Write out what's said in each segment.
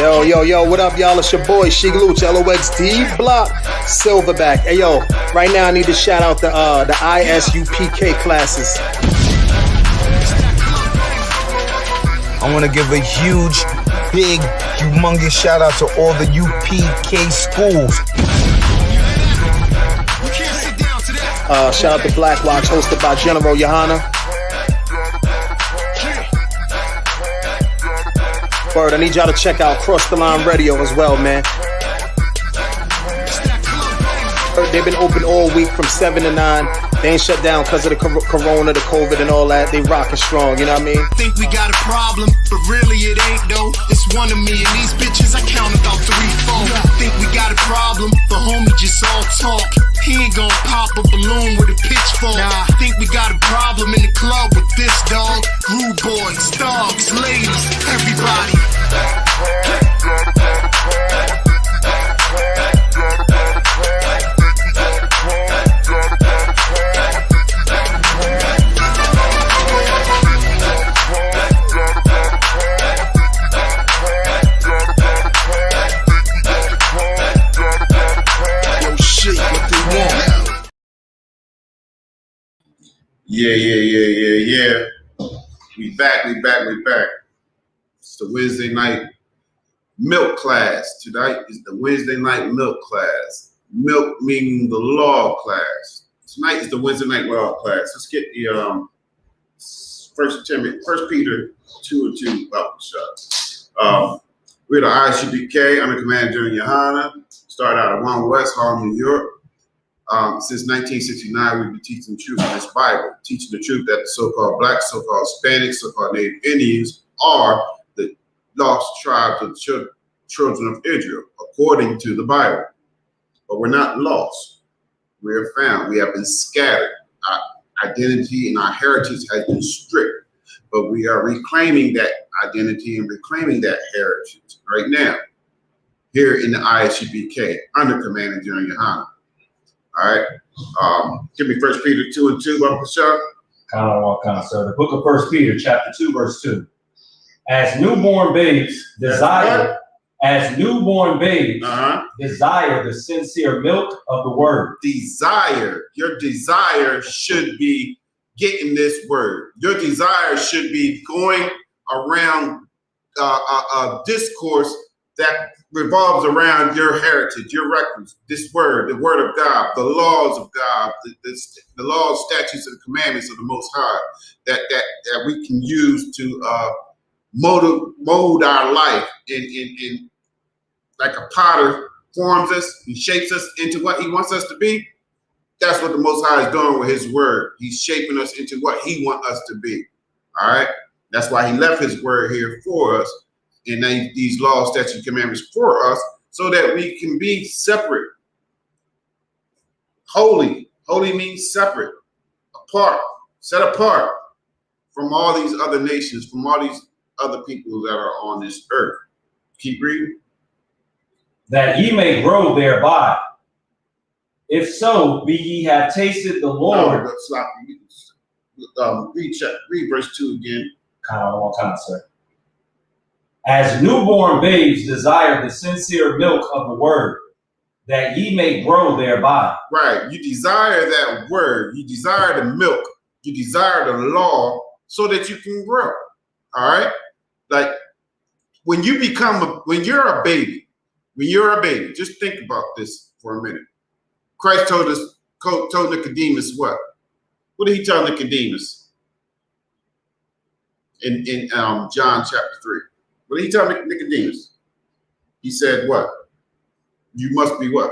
Yo, what up, y'all? It's your boy, Shigaluch, LOXD Block, Silverback. Hey, yo, right now I need to shout out the ISUPK classes. I want to give a huge, big, humongous shout out to all the UPK schools. Shout out to Black Watch, hosted by General Johanna. Word, I need y'all to check out Cross the Line Radio as well, man. They've been open all week from 7 to 9. They ain't shut down because of the corona, the COVID and all that. They rockin' strong, you know what I mean? Think we got a problem, but really it ain't though. It's one of me and these bitches, I count about 3, 4. Think we got a problem, but homie just all talk. He ain't gon' pop a balloon with a pitchfork. Nah, think we got a problem in the club with this dog. Rude boys, dogs, ladies, everybody. Yeah. We back. It's the Wednesday night milk class. Tonight is the Wednesday night milk class. Milk meaning the law class. Tonight is the Wednesday night law class. Let's get the First Peter 2:2 Bible shot. We're the ISUPK under command of General Johanna. Started out at 1 West Harlem, New York. Since 1969, we've been teaching the truth in this Bible, teaching the truth that the so-called blacks, so-called Hispanics, so-called Native Indians are the lost tribes of the children of Israel, according to the Bible. But we're not lost. We are found. We have been scattered. Our identity and our heritage has been stripped. But we are reclaiming that identity and reclaiming that heritage right now here in the ISUPK under command of General Johanna. All right. Give me 1 Peter 2:2, Uncle Chuck. Sir. The book of 1 Peter, chapter 2, verse 2. As newborn babes desire the sincere milk of the word. Your desire should be getting this word. Your desire should be going around a discourse that revolves around your heritage, your records, this word, the word of God, the laws of God, the laws, statutes, and commandments of the Most High that we can use to mold our life in like a potter forms us and shapes us into what he wants us to be. That's what the Most High is doing with his word. He's shaping us into what he wants us to be. All right. That's why he left his word here for us. And these laws, statutes, commandments for us, so that we can be separate. Holy means separate, apart, set apart from all these other nations, from all these other people that are on this earth. Keep reading. That ye may grow thereby. If so, be ye have tasted the Lord. Read verse 2 again. Sir. As newborn babes desire the sincere milk of the word, that ye may grow thereby. Right. You desire that word. You desire the milk. You desire the law so that you can grow. All right. Like when you're a baby, just think about this for a minute. Christ told Nicodemus what? What did he tell Nicodemus in John chapter 3? What did he tell Nicodemus? He said what? You must be what?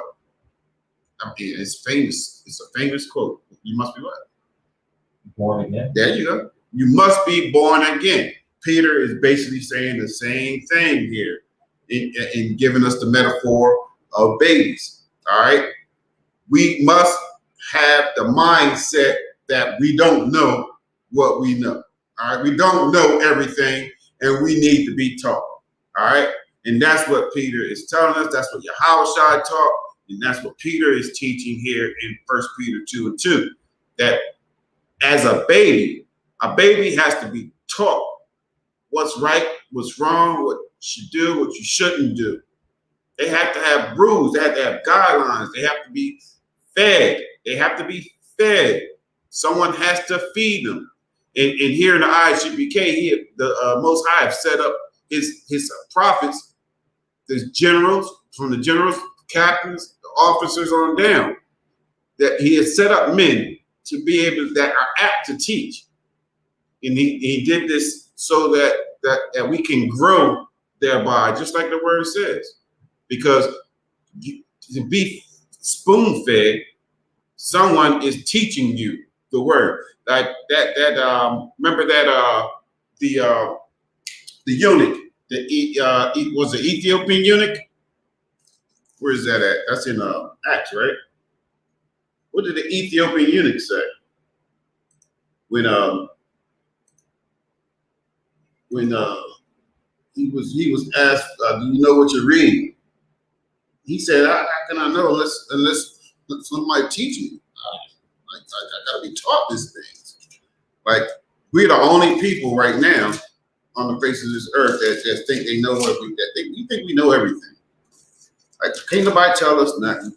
I mean, it's famous. It's a famous quote. You must be what? Born again. There you go. You must be born again. Peter is basically saying the same thing here in giving us the metaphor of babies. All right. We must have the mindset that we don't know what we know. All right. We don't know everything. And we need to be taught, all right? And that's what Peter is telling us. That's what Yahushua taught. And that's what Peter is teaching here in 1 Peter 2:2. That as a baby has to be taught what's right, what's wrong, what should do, what you shouldn't do. They have to have rules. They have to have guidelines. They have to be fed. They have to be fed. Someone has to feed them. And here in the ISUPK, the Most High have set up his prophets, the generals, from the generals, captains, the officers on down, that he has set up men to be able, that are apt to teach. And he did this so that we can grow thereby, just like the word says. Because to be spoon-fed, someone is teaching you the word. Like remember that the eunuch, was the Ethiopian eunuch? Where is that at? That's in Acts, right? What did the Ethiopian eunuch say when he was asked, do you know what you're reading? He said, how can I know unless somebody teach me? I gotta be taught these things. Like, we're the only people right now on the face of this earth that think they know everything. We think we know everything. Like, can't nobody tell us nothing.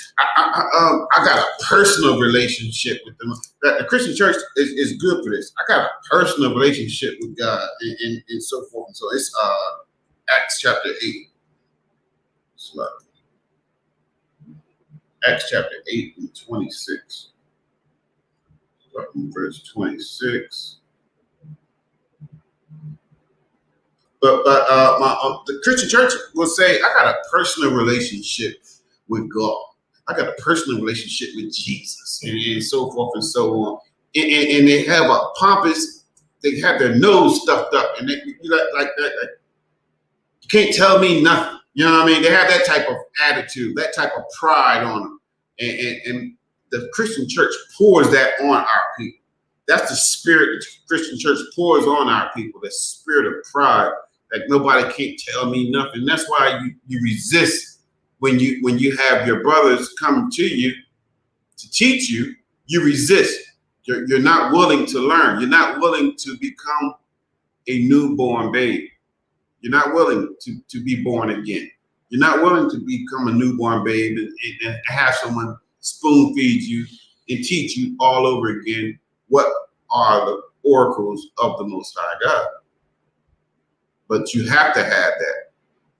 I got a personal relationship with them. The Christian church is good for this. I got a personal relationship with God and so forth. And so it's Acts chapter 8. Acts chapter 8 and 26. Start from verse 26. But the Christian church will say, I got a personal relationship with God. I got a personal relationship with Jesus, and so forth and so on. And they have a pompous, they have their nose stuffed up, and they like that. You can't tell me nothing. You know what I mean? They have that type of attitude, that type of pride on them. And the Christian church pours that on our people. That's the spirit the Christian church pours on our people, the spirit of pride. Like, nobody can't tell me nothing. That's why you resist when you have your brothers come to you to teach you. You resist. You're not willing to learn. You're not willing to become a newborn babe. You're not willing to be born again. You're not willing to become a newborn babe and have someone spoon feed you and teach you all over again what are the oracles of the Most High God. But you have to have that,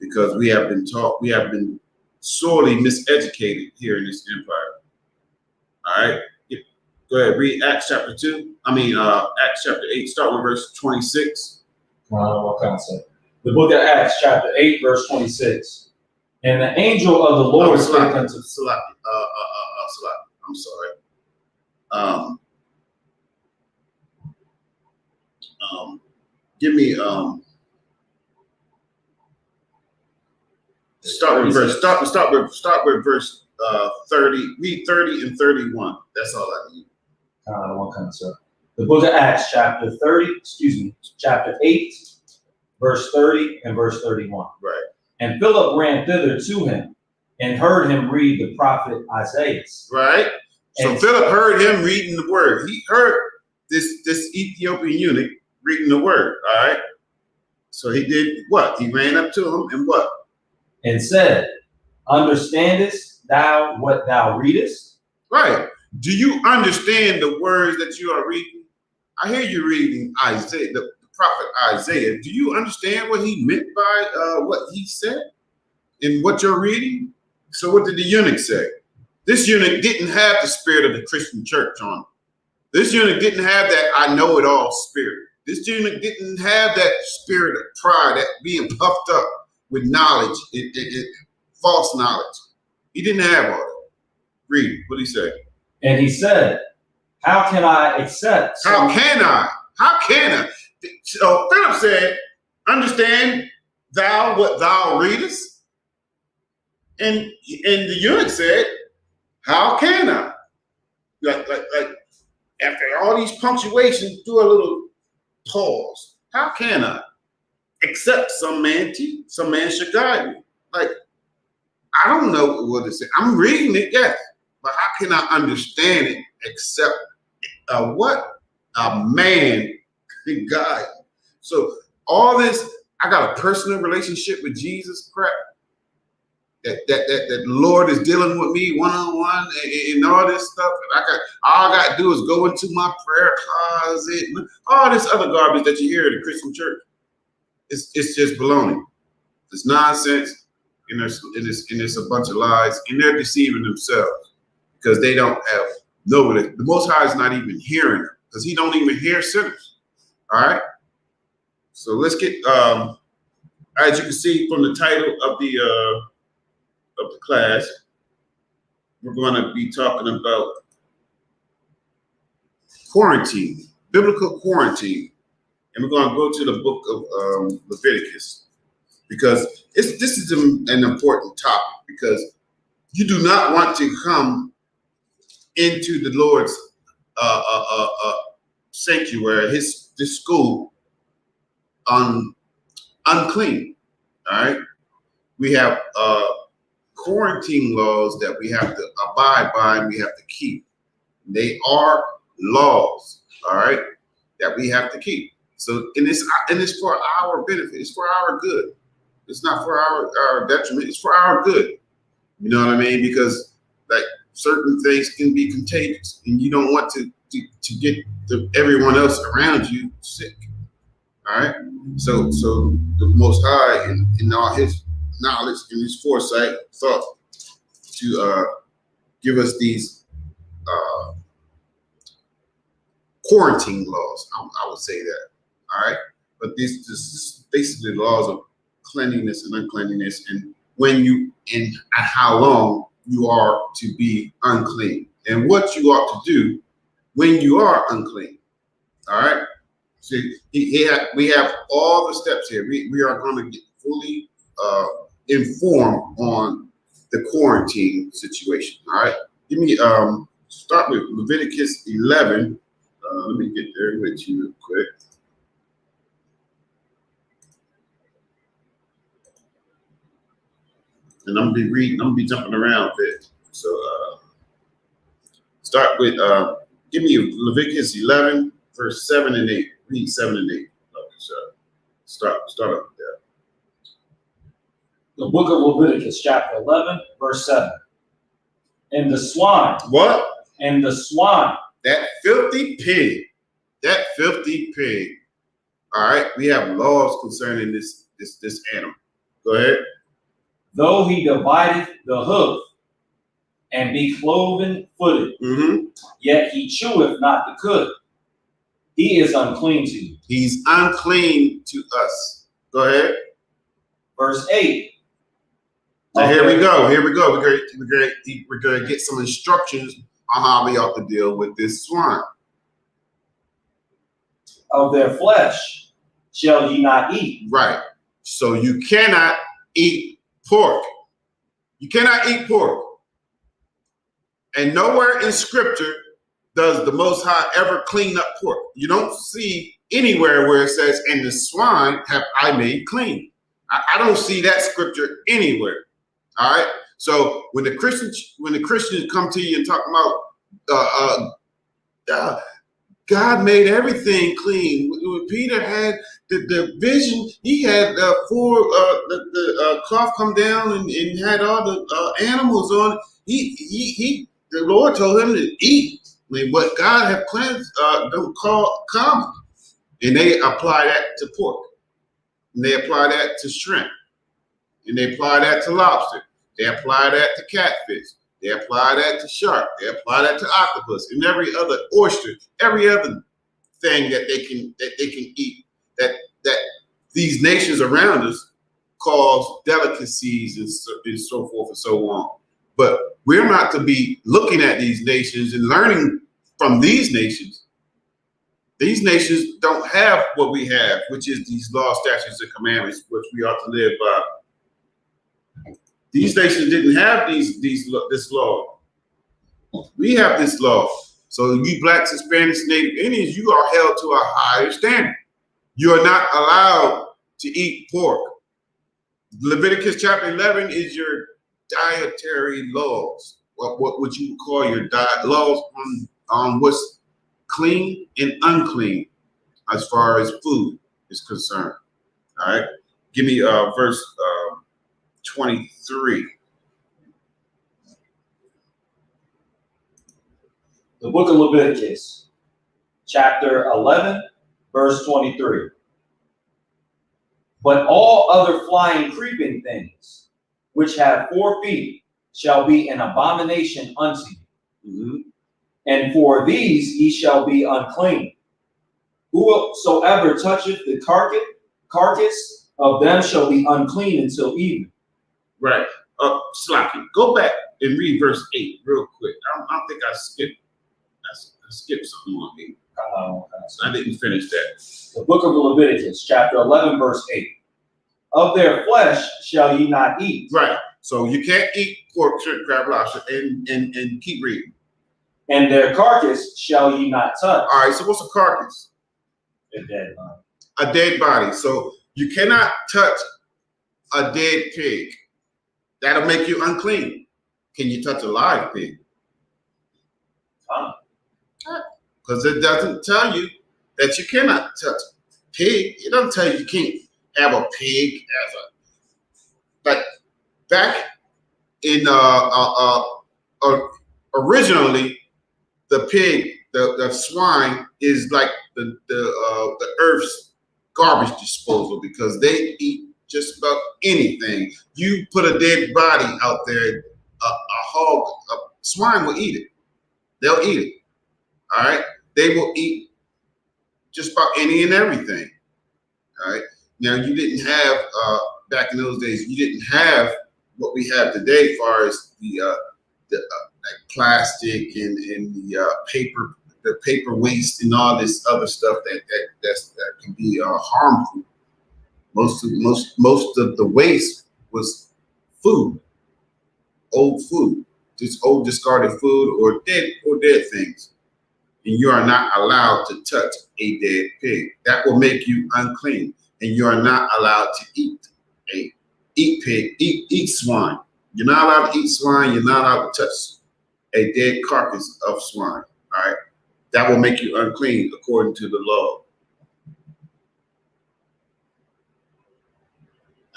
because we have been taught, we have been sorely miseducated here in this empire. All right, go ahead, read Acts chapter 2. Acts chapter 8, start with verse 26. What concept? The book of Acts chapter 8, verse 26. And the angel of the Lord spake unto Salaki. I'm sorry. Give me start with verse 30. Read 30 and 31. That's all I need. One concept. The book of Acts chapter 8, verse 30 and verse 31. Right. And Philip ran thither to him and heard him read the prophet Isaiah. Right. So Philip heard him reading the word. He heard this Ethiopian eunuch reading the word. All right. So he did what? He ran up to him and what? And said, understandest thou what thou readest? Right. Do you understand the words that you are reading? I hear you reading Isaiah, the prophet Isaiah. Do you understand what he meant by what he said and what you're reading? So what did the eunuch say? This eunuch didn't have the spirit of the Christian church on him. This eunuch didn't have that I know it all spirit. This eunuch didn't have that spirit of pride, that being puffed up with knowledge, false knowledge. He didn't have all that. Read, what did he say? And he said, how can I accept? How can I? So Philip said, understand thou what thou readest? And the eunuch said, how can I? Like after all these punctuations, do a little pause. How can I? Except some man teach, some man should guide me. Like, I don't know what to say. I'm reading it, yes, but how can I understand it except what? A man can guide me. So all this I got a personal relationship with Jesus Christ. That the Lord is dealing with me one-on-one and all this stuff. And all I got to do is go into my prayer closet. All this other garbage that you hear in the Christian church. It's just baloney. It's nonsense. And there's a bunch of lies. And they're deceiving themselves because they don't have nobody. The Most High is not even hearing them because he don't even hear sinners. All right. So let's get, as you can see from the title of the class, we're going to be talking about quarantine, biblical quarantine. And we're going to go to the book of Leviticus because this is an important topic because you do not want to come into the Lord's sanctuary, this school, unclean. All right. We have quarantine laws that we have to abide by and we have to keep. They are laws, all right, that we have to keep. So, and it's for our benefit. It's for our good. It's not for our detriment. It's for our good. You know what I mean? Because like certain things can be contagious, and you don't want to get everyone else around you sick. All right. So the Most High in all His knowledge and His foresight thought to give us these quarantine laws. I would say that. All right. But this is basically laws of cleanliness and uncleanliness, and when you and how long you are to be unclean, and what you ought to do when you are unclean. All right. So we have all the steps here. We are going to get fully informed on the quarantine situation. All right. Give me start with Leviticus 11. Let me get there with you real quick. And I'm gonna be reading. I'm gonna be jumping around a bit. So start with give me Leviticus 11, verse 7 and 8. Read 7 and 8. So start up there. The book of Leviticus, chapter 11, verse 7. And the swine. What? And the swine. That filthy pig. That filthy pig. All right. We have laws concerning this animal. Go ahead. Though he divideth the hoof and be cloven footed, yet he cheweth not the cud. He is unclean to you. He's unclean to us. Go ahead. Verse 8. So here we go. We're going to get some instructions on how we ought to deal with this swine. Of their flesh shall ye not eat. Right. So you cannot eat pork. You cannot eat pork. And nowhere in scripture does the Most High ever clean up pork. You don't see anywhere where it says, and the swine have I made clean. I don't see that scripture anywhere. All right. So when the Christians come to you and talk about God made everything clean. When Peter had the vision, he had the cloth come down and had all the animals on it. The Lord told him to eat. I mean, what God have cleansed, don't call common. And they apply that to pork. And they apply that to shrimp. And they apply that to lobster. They apply that to catfish. They apply that to shark. They apply that to octopus and every other oyster, every other thing that they can eat. That these nations around us cause delicacies and so forth and so on. But we're not to be looking at these nations and learning from these nations. These nations don't have what we have, which is these laws, statutes, and commandments, which we ought to live by. These nations didn't have this law. We have this law. So you blacks, Hispanics, Native Indians, you are held to a higher standard. You are not allowed to eat pork. Leviticus chapter 11 is your dietary laws. What would you call your laws on what's clean and unclean as far as food is concerned. All right. Give me verse 23. The book of Leviticus, chapter 11, verse 23. But all other flying, creeping things, which have 4 feet, shall be an abomination unto you. And for these ye shall be unclean. Whosoever toucheth the carcass of them shall be unclean until evening. Right. Slocky, go back and read verse 8 real quick. I think I skipped something on 8. I didn't finish that. The book of Leviticus, chapter 11, verse 8. Of their flesh shall ye not eat. Right. So you can't eat pork, shrimp, crab, lobster, and keep reading. And their carcass shall ye not touch. All right. So what's a carcass? A dead body. A dead body. So you cannot touch a dead pig. That'll make you unclean. Can you touch a live pig? Because it doesn't tell you that you cannot touch a pig. It doesn't tell you can't have a pig as a. But back in originally, the pig, the swine is like the earth's garbage disposal because they eat just about anything. You put a dead body out there, a swine will eat it. They'll eat it. All right. They will eat just about any and everything. All right. Now you didn't have back in those days. You didn't have what we have today, as far as the like plastic and the paper waste and all this other stuff that can be harmful. Most of the waste was food, old food, just old discarded food or dead things. And you are not allowed to touch a dead pig. That will make you unclean. And you are not allowed to eat swine. You're not allowed to eat swine. You're not allowed to touch a dead carcass of swine. All right. That will make you unclean according to the law.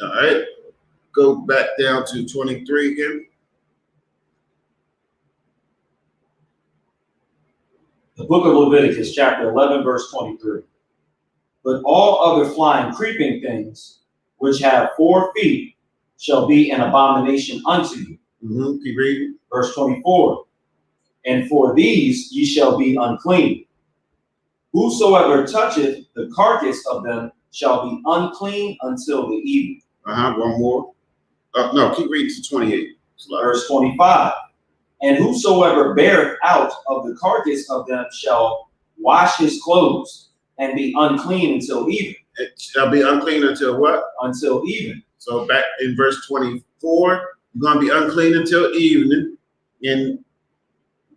All right. Go back down to 23 again. The book of Leviticus, chapter 11, verse 23. But all other flying, creeping things, which have 4 feet, shall be an abomination unto you. Keep reading. Verse 24. And for these ye shall be unclean. Whosoever toucheth the carcass of them shall be unclean until the evening. One more. No, keep reading to 28. Verse 25. And whosoever beareth out of the carcass of them shall wash his clothes and be unclean until even. It shall be unclean until what? Until even. So back in verse 24, you're going to be unclean until evening. In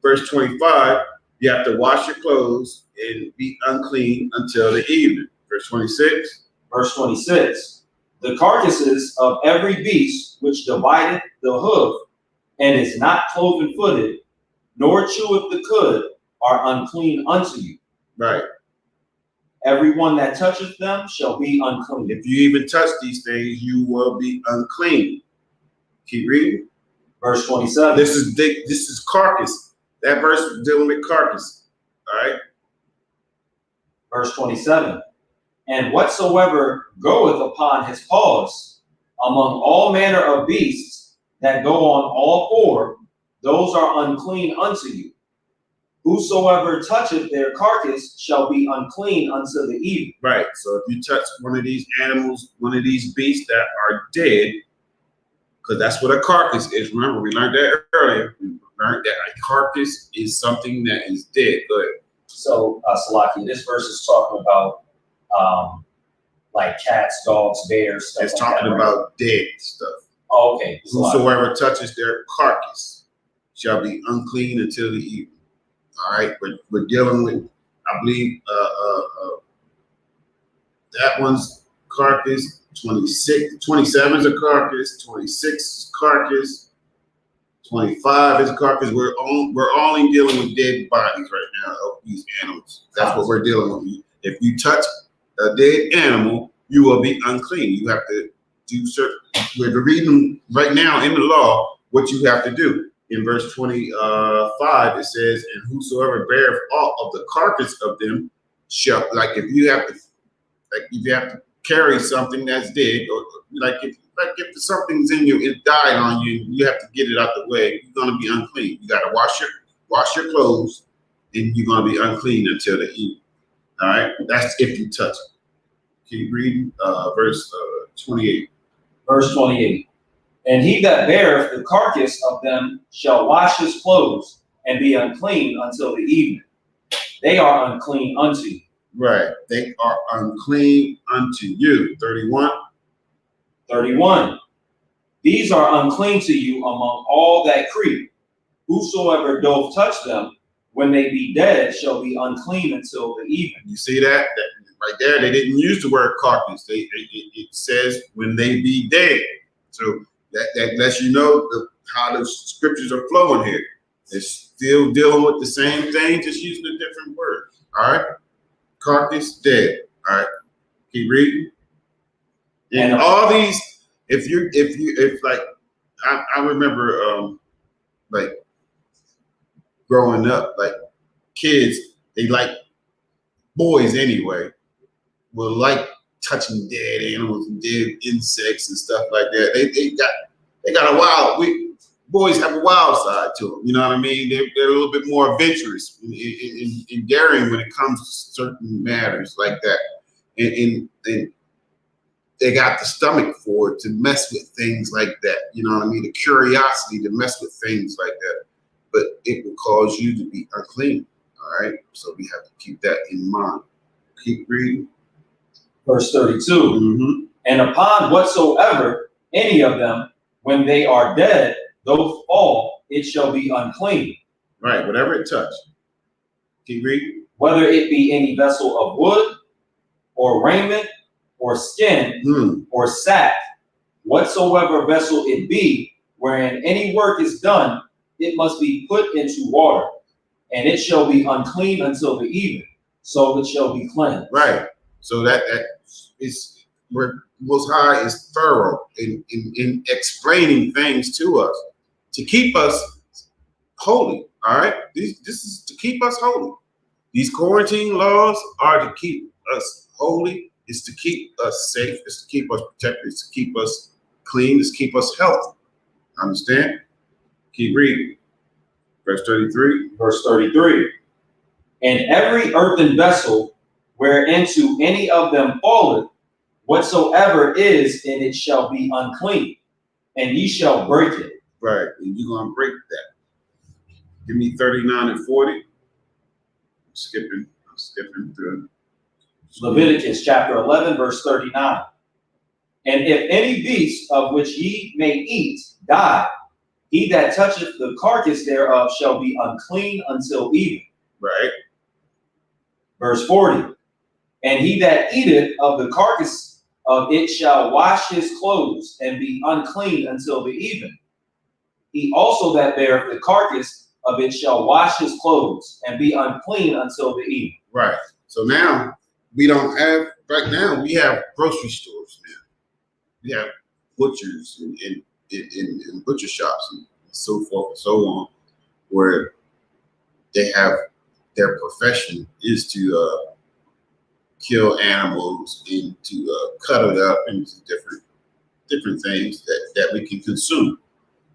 verse 25, you have to wash your clothes and be unclean until the evening. Verse 26. Verse 26. The carcasses of every beast which divideth the hoof, and is not cloven-footed, nor cheweth the cud, are unclean unto you. Right. Everyone that toucheth them shall be unclean. If you even touch these things, you will be unclean. Keep reading. Verse 27. This is carcass. That verse is dealing with carcass. All right. Verse 27. And whatsoever goeth upon his paws among all manner of beasts that go on all 4, those are unclean unto you. Whosoever toucheth their carcass shall be unclean until the evening. Right. So if you touch one of these animals, one of these beasts that are dead, because that's what a carcass is. Remember, we learned that earlier. We learned that a carcass is something that is dead. Go ahead. So, Salaki, this verse is talking about like cats, dogs, bears, stuff. It's like talking that, about dead stuff. Oh, okay. Whosoever touches their carcass shall be unclean until the evening. All right, we're dealing with, I believe, that one's carcass. 27 is a carcass. 26 is carcass. 25 is a carcass. We're only dealing with dead bodies right now of these animals. That's what we're dealing with. If you touch a dead animal, you will be unclean. You have to do certain. We're reading right now in the law what you have to do. In verse 25, it says, "And whosoever beareth aught of the carcass of them shall," like if you have to carry something that's dead, or if something's in you, it died on you, you have to get it out the way. You're gonna be unclean. You gotta wash your clothes, and you're gonna be unclean until the evening. All right, that's if you touch it. Keep reading, verse 28. Verse 28. And he that beareth the carcass of them shall wash his clothes and be unclean until the evening. They are unclean unto you. Right, they are unclean unto you. 31. 31. These are unclean to you among all that creep. Whosoever doth touch them, when they be dead, shall be unclean until the evening. You see that right there? They didn't use the word carcass. It says when they be dead. So that lets you know how the scriptures are flowing here. They're still dealing with the same thing, just using a different word. All right, carcass, dead. All right, keep reading. And all these, if like, I remember like growing up, like kids, they like boys anyway, will like touching dead animals and dead insects and stuff like that. They got a wild. Boys have a wild side to them. You know what I mean? They're a little bit more adventurous and daring when it comes to certain matters like that. And they got the stomach for it to mess with things like that. You know what I mean? The curiosity to mess with things like that. But it will cause you to be unclean. All right? So we have to keep that in mind. Keep reading. Verse 32. Mm-hmm. And upon whatsoever any of them, when they are dead, though fall, it shall be unclean. Right, whatever it touched. Keep reading. Whether it be any vessel of wood, or raiment, or skin, or sack, whatsoever vessel it be, wherein any work is done, it must be put into water, and it shall be unclean until the evening, so it shall be cleansed. Right. So that is where Most High is thorough in explaining things to us to keep us holy. All right. This is to keep us holy. These quarantine laws are to keep us holy. It's to keep us safe. It's to keep us protected. It's to keep us clean. It's to keep us healthy. Understand? Keep reading. Verse 33. Verse 33. And every earthen vessel whereinto any of them falleth, whatsoever is in it shall be unclean, and ye shall break it. Right, and you're going to break that. Give me 39 and 40. I'm skipping through. Leviticus chapter 11, verse 39. And if any beast of which ye may eat die, he that toucheth the carcass thereof shall be unclean until evening. Right. Verse 40. And he that eateth of the carcass of it shall wash his clothes and be unclean until the evening. He also that beareth the carcass of it shall wash his clothes and be unclean until the evening. Right. So now we don't have, right now we have grocery stores now. We have butchers and butcher shops and so forth and so on, where they have their profession is to kill animals and to cut it up into different things that we can consume.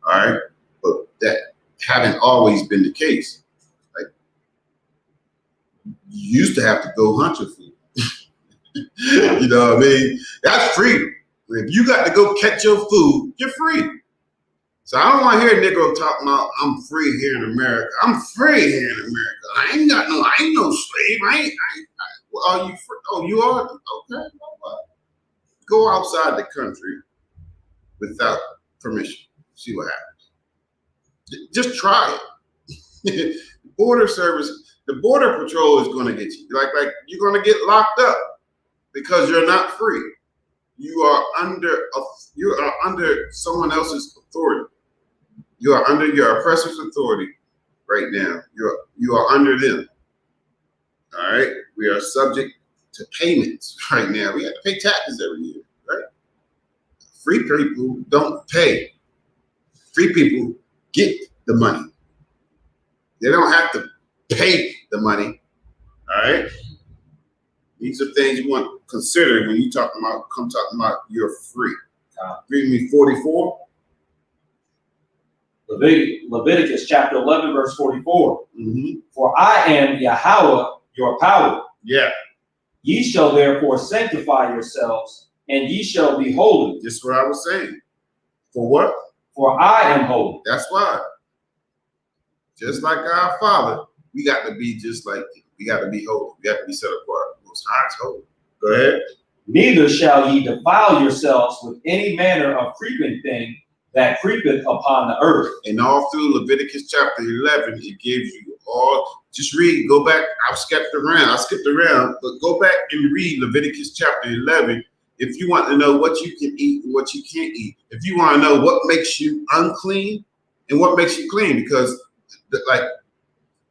All right, but that haven't always been the case. Like, you used to have to go hunt your food. You know what I mean? That's free. If you got to go catch your food, you're free. So I don't want to hear a Negro talking about I'm free here in America. I'm free here in America. I ain't no slave. Are you free? Oh, you are? Okay. Go outside the country without permission. See what happens. Just try it. Border service, the border patrol is going to get you. Like you're going to get locked up because you're not free. You are under someone else's authority. You are under your oppressor's authority right now. You are under them. All right. We are subject to payments right now. We have to pay taxes every year, right? Free people don't pay. Free people get the money. They don't have to pay the money. All right. These are things you want to consider when you talking about you're free. Read me 44. Leviticus chapter 11, verse 44. Mm-hmm. For I am Yahweh, your power. Yeah. Ye shall therefore sanctify yourselves, and ye shall be holy. This is what I was saying. For what? For I am holy. That's why. Just like our Father, we got to be just like him. We got to be holy. We got to be set apart. Most High is holy. Go ahead. Neither shall ye defile yourselves with any manner of creeping thing that creepeth upon the earth. And all through Leviticus chapter 11, it gives you all. Just read. Go back. I skipped around, but go back and read Leviticus chapter 11 if you want to know what you can eat and what you can't eat. If you want to know what makes you unclean and what makes you clean, because like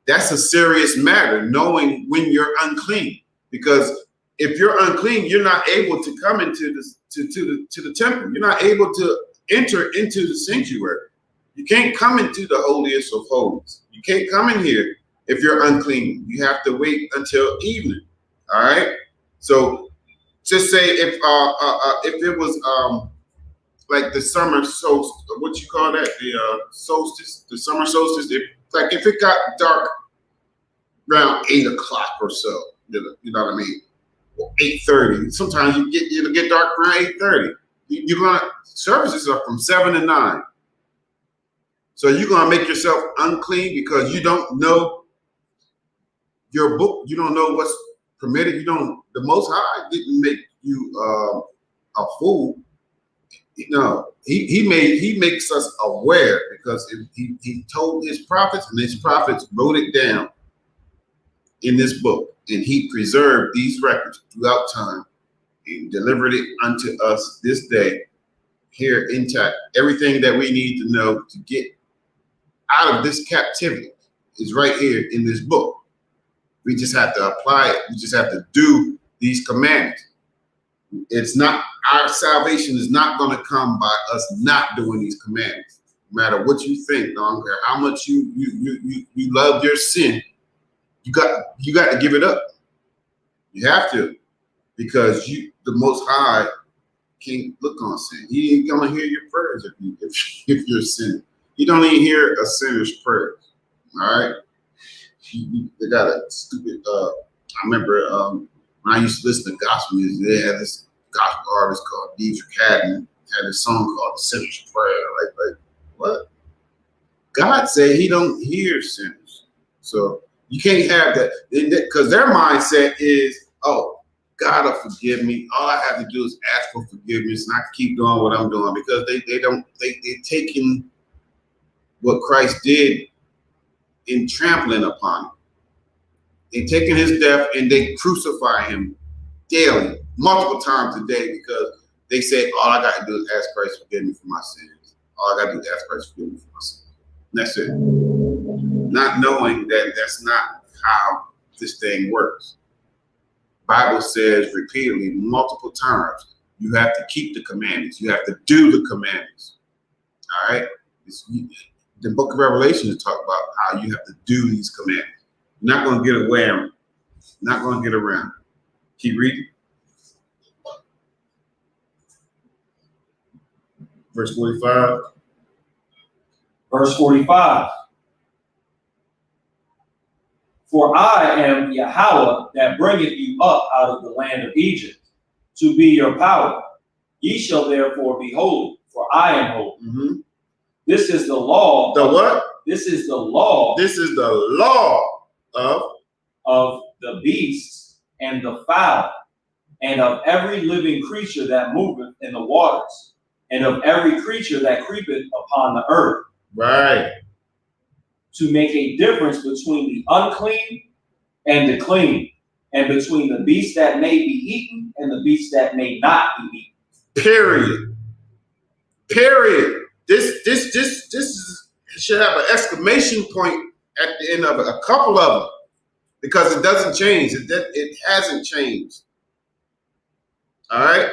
that's a serious matter, knowing when you're unclean. Because if you're unclean, you're not able to come into the temple. You're not able to enter into the sanctuary. You can't come into the holiest of holies. You can't come in here if you're unclean. You have to wait until evening. All right. So just say if it was like the summer solstice, what you call that? The solstice, the summer solstice. If it got dark around 8 o'clock or so, you know what I mean? Or 8:30. Sometimes it'll get dark around 8:30. You're gonna services are from 7 to 9. So you're gonna make yourself unclean because you don't know your book. You don't know what's permitted. You don't. The Most High didn't make you a fool. No, he makes us aware because he told his prophets, and his prophets wrote it down in this book, and he preserved these records throughout time and delivered it unto us this day here intact. Everything that we need to know to get out of this captivity is right here in this book. We just have to apply it. We just have to do these commandments. It's not, our salvation is not going to come by us not doing these commandments. No matter what you think, no matter how much you love your sin, you got to give it up. You have to, because the Most High can't look on sin. He ain't gonna hear your prayers if you're sinning. He don't even hear a sinner's prayers. All right. They got a stupid. I remember when I used to listen to gospel music. They had this gospel artist called Deidre Cadden, had a song called "The Sinner's Prayer." Like what? God said He don't hear sinners, so you can't have that, because their mindset is, oh, God will forgive me. All I have to do is ask for forgiveness, and I can keep doing what I'm doing, because they're taking what Christ did in trampling upon him. They're taking his death and they crucify him daily, multiple times a day, because they say, all I got to do is ask Christ to forgive me for my sins. All I got to do is ask Christ to forgive me for my sins. And that's it. Not knowing that that's not how this thing works. Bible says repeatedly, multiple times, you have to keep the commandments. You have to do the commandments. All right? The book of Revelation is talking about how you have to do these commandments. You're not going to get away from it. Not going to get around. Keep reading. Verse 45. Verse 45. For I am Yahweh that bringeth you up out of the land of Egypt, to be your power. Ye shall therefore be holy, for I am holy. Mm-hmm. This is the law. The what? This is the law. This is the law of the beasts and the fowl, and of every living creature that moveth in the waters, and of every creature that creepeth upon the earth. Right. To make a difference between the unclean and the clean, and between the beast that may be eaten and the beast that may not be eaten. Period. Period. This should have an exclamation point at the end of it, a couple of them, because it doesn't change. It hasn't changed. All right.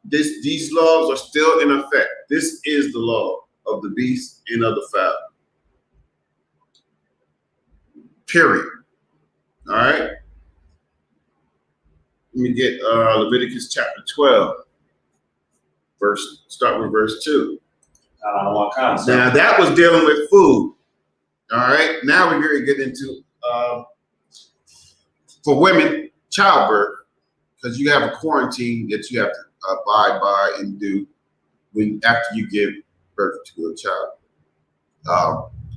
These laws are still in effect. This is the law of the beast and of the fowl. Period. All right. Let me get Leviticus chapter 12. Start with verse 2. What kind of Now that was dealing with food. All right. Now we're going to get into for women childbirth, because you have a quarantine that you have to abide by and do after you give birth to a child.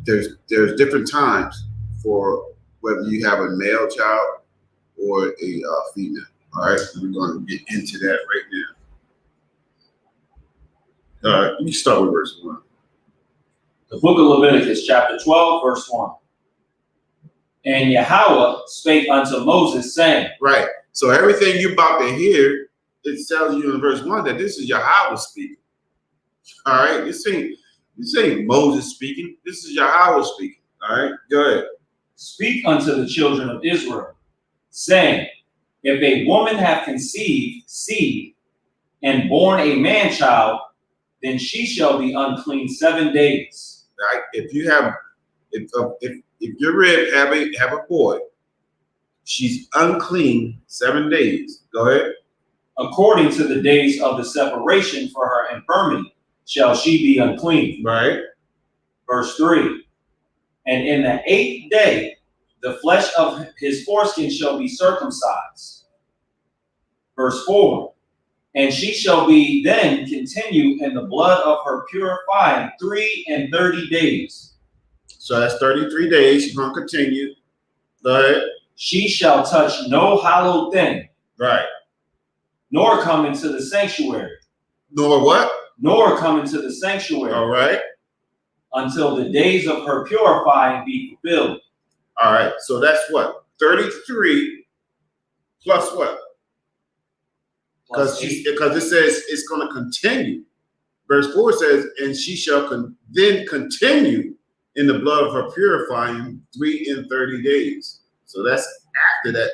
There's different times for whether you have a male child or a female. All right, we're going to get into that right now. All right, let me start with verse 1. The book of Leviticus, chapter 12, verse 1. And Yahweh spake unto Moses, saying, Right. So everything you're about to hear, it tells you in verse 1 that this is Yahweh speaking. All right, this ain't Moses speaking. This is Yahweh speaking. All right, go ahead. Speak unto the children of Israel, saying, if a woman have conceived seed and born a man child, then she shall be unclean 7 days. Right? If your rib have a boy, she's unclean 7 days. Go ahead. According to the days of the separation for her infirmity, shall she be unclean. Right. Verse 3. And in the 8th day, the flesh of his foreskin shall be circumcised. Verse 4. And she shall be then continue in the blood of her purifying 33 days. So that's 33 days. She's going to continue. Go ahead. She shall touch no hallowed thing. Right. Nor come into the sanctuary. Nor what? Nor come into the sanctuary. All right. Until the days of her purifying be fulfilled. All right. So that's what? 33 plus what? Because it says it's going to continue. Verse 4 says, and she shall then continue in the blood of her purifying 33 days. So that's after that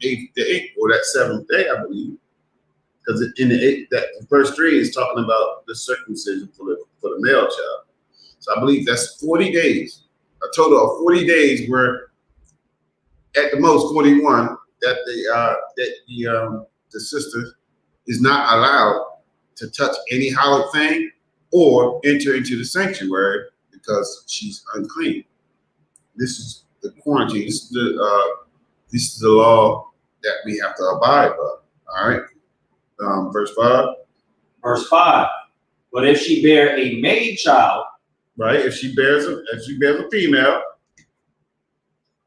8th day or that 7th day, I believe. Because in that verse 3 is talking about the circumcision for the male child. So I believe that's 40 days, a total of 40 days, where at the most 41 that the sister is not allowed to touch any hallowed thing or enter into the sanctuary because she's unclean. This is the quarantine. This is the law that we have to abide by. All right. Verse 5. Verse 5. But if she bear a maid child, right? If she bears a female,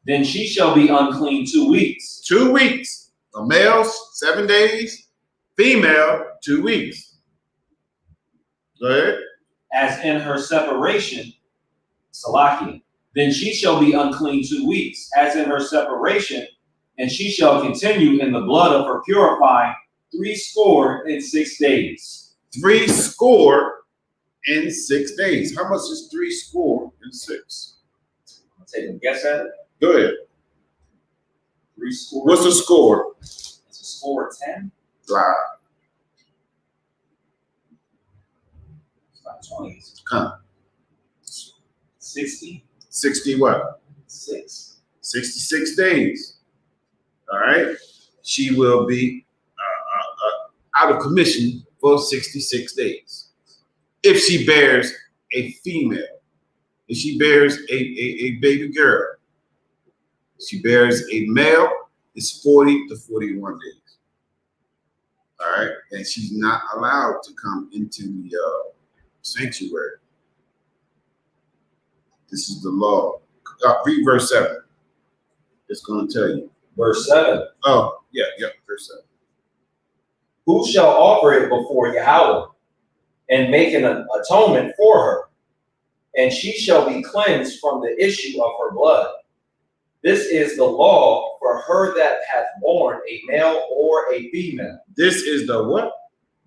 then she shall be unclean 2 weeks. 2 weeks. A male 7 days, female 2 weeks. Go ahead. As in her separation, Salakia, then she shall be unclean 2 weeks, as in her separation, and she shall continue in the blood of her purifying 66 days. 66 days. How much is 66? I'll take a guess at it. Go ahead. 60. What's the score? It's a score of 10. Wow. It's not 20. Huh. 60. 60 what? 6. 66 days. All right. She will be out of commission for 66 days. If she bears a female, if she bears a baby girl, if she bears a male, it's 40 to 41 days. All right. And she's not allowed to come into the sanctuary. This is the law. Read verse 7. It's going to tell you. Verse 7. Oh, yeah, verse 7. Who shall offer it before Yahweh and make an atonement for her? And she shall be cleansed from the issue of her blood. This is the law for her that hath borne a male or a female. This is the what?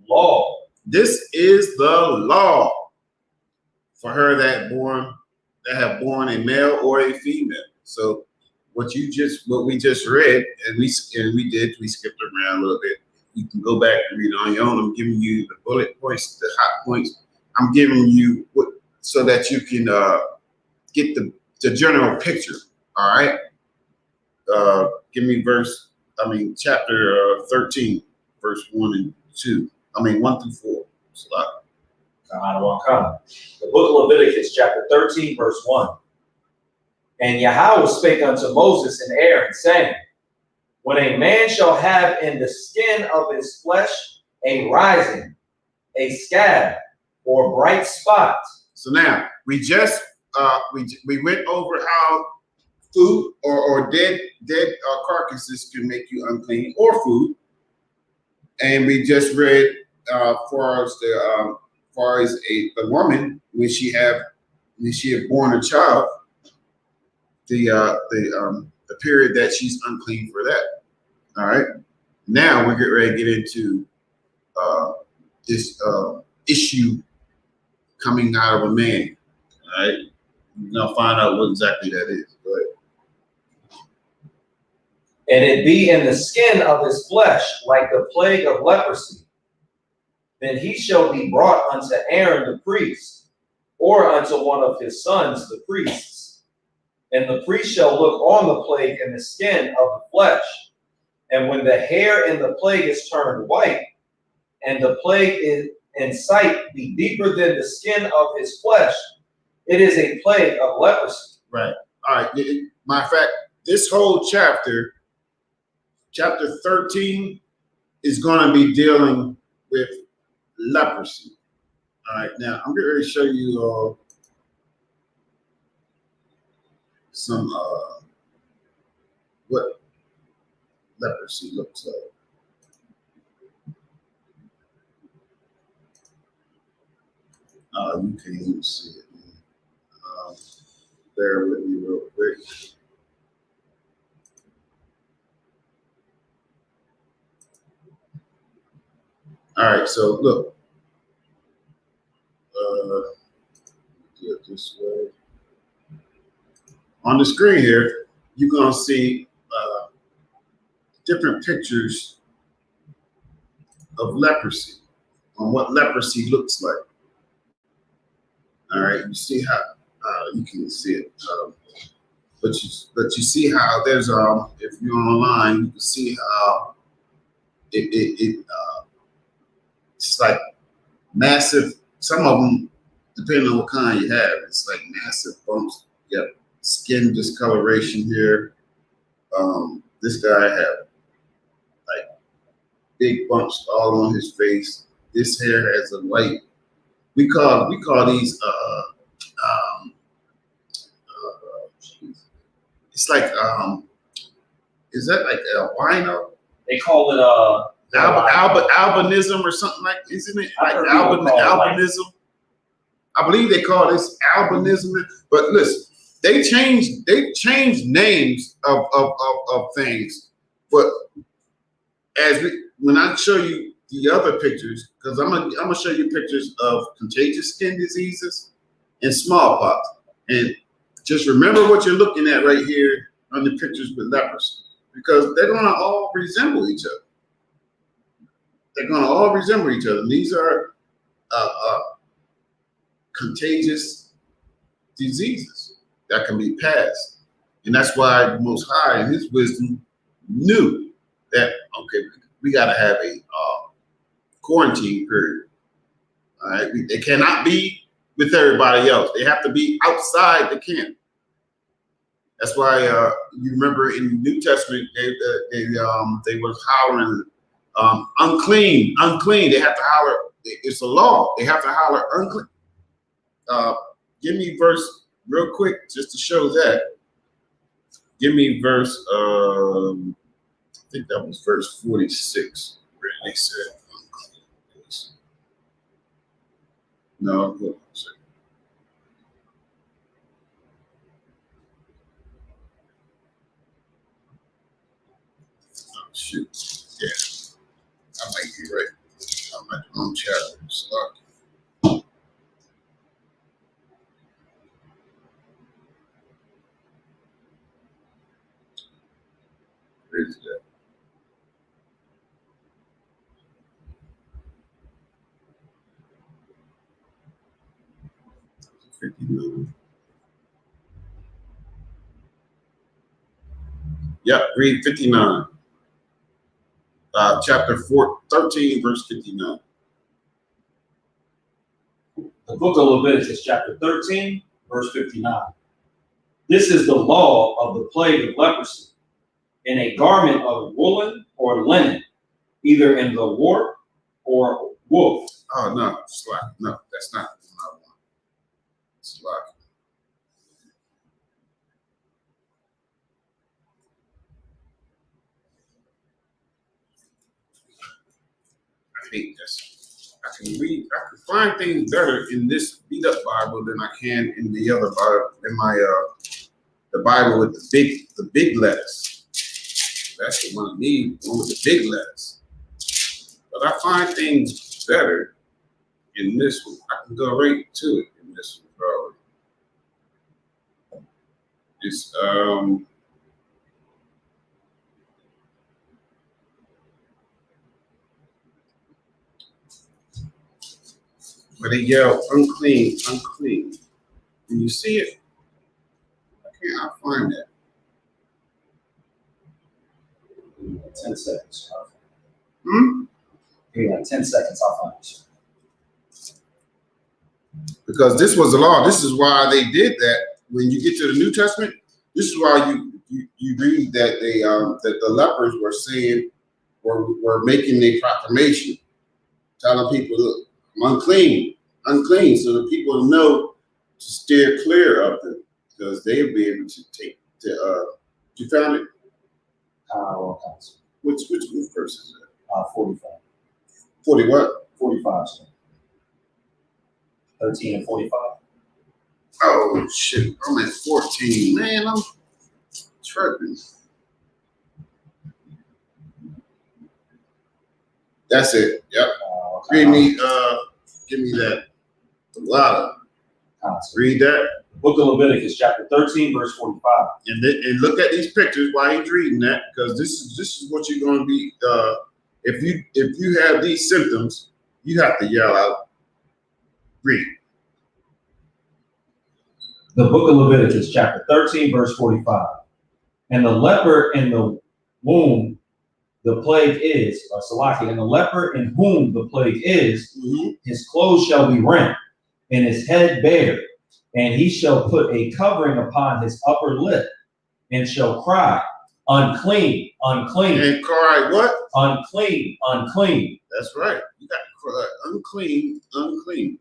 Law. This is the law for her that have born a male or a female. So what we just read, and we skipped around a little bit. You can go back and read it on your own. I'm giving you the bullet points, the hot points. I'm giving you so that you can get the general picture. All right. Give me chapter 13, verse 1 and 2. 1 through 4. The book of Leviticus, chapter 13, verse 1. And Yahweh spake unto Moses and Aaron, saying, when a man shall have in the skin of his flesh a rising, a scab, or bright spot. So now we just we went over how food or dead carcasses can make you unclean, or food, and we just read far as the woman when she had born a child, the period that she's unclean for that. All right. Now we're getting ready to get into this issue coming out of a man. All right. We're gonna find out what exactly that is. Go ahead. And it be in the skin of his flesh, like the plague of leprosy. Then he shall be brought unto Aaron the priest, or unto one of his sons the priests. And the priest shall look on the plague in the skin of the flesh. And when the hair in the plague is turned white, and the plague in sight be deeper than the skin of his flesh, it is a plague of leprosy. Right. All right. Matter of fact, this whole chapter 13, is going to be dealing with leprosy. All right. Now, I'm going to show you some what leprosy looks like. You can't even see it. Bear with me real quick. All right, so look. Do it this way. On the screen here, you're gonna see different pictures of leprosy, on what leprosy looks like. All right, you see how you can see it, but you see how there's if you're online, you can see how it's like massive. Some of them, depending on what kind you have, it's like massive bumps. You got skin discoloration here. This guy had like big bumps all on his face. This hair has a white. We call these it's like is that like albino? They call it albinism or something like, isn't it? Like albinism. I believe they call this albinism. But listen, they changed names of things. But when I show you the other pictures, because I'm gonna show you pictures of contagious skin diseases and smallpox. And just remember what you're looking at right here on the pictures with leprosy, because they're gonna all resemble each other. They're gonna all resemble each other. These are contagious diseases that can be passed. And that's why the Most High in his wisdom knew that, okay, we gotta have a quarantine period. All right, they cannot be with everybody else. They have to be outside the camp. That's why you remember in the New Testament they were hollering unclean, unclean. They have to holler. It's a law. They have to holler unclean. Give me verse real quick just to show that. Give me verse. I think that was verse 46. Where they said unclean. No, hold on a second. Oh, shoot. Yeah. I might be right. I'm at the wrong chapter. Sorry. Where is it at? 59. Yep, read 59. Chapter 13, verse 59. The book of Leviticus, chapter 13, verse 59. This is the law of the plague of leprosy, in a garment of woolen or linen, either in the warp or woof. Oh, no, slack. No, that's not what I want. Slack. I hate this. I can find things better in this beat up Bible than I can in the other Bible, in my the Bible with the big letters. That's the one I need, one with the big letters. But I find things better in this one. I can go right to it in this one probably. It's where they yell, unclean, unclean. Can you see it? I can't find that. 10 seconds. Hmm? Give me like 10 seconds, I'll find it. Because this was the law. This is why they did that. When you get to the New Testament, this is why you read that that the lepers were saying, were making a proclamation, telling people, look, I'm unclean, unclean, so the people know to steer clear of them, because they'll be able to take you found it? Which verse is that? 45. 40 what? 45. 13 and 45. Oh shit, I'm at 14. Man, I'm tripping. That's it. Yep. Okay. Give me that. A lot of. Read that. Book of Leviticus, chapter 13, verse 45. And look at these pictures while he's reading that, because this is what you're going to be. If you have these symptoms, you have to yell out. Read. The book of Leviticus, chapter 13, verse 45. And the leper in the womb the plague is, or Salaki, and the leper in whom the plague is, his clothes shall be rent, and his head bare, and he shall put a covering upon his upper lip, and shall cry, unclean, unclean. And cry what? Unclean, unclean. That's right. You got to cry, unclean, unclean.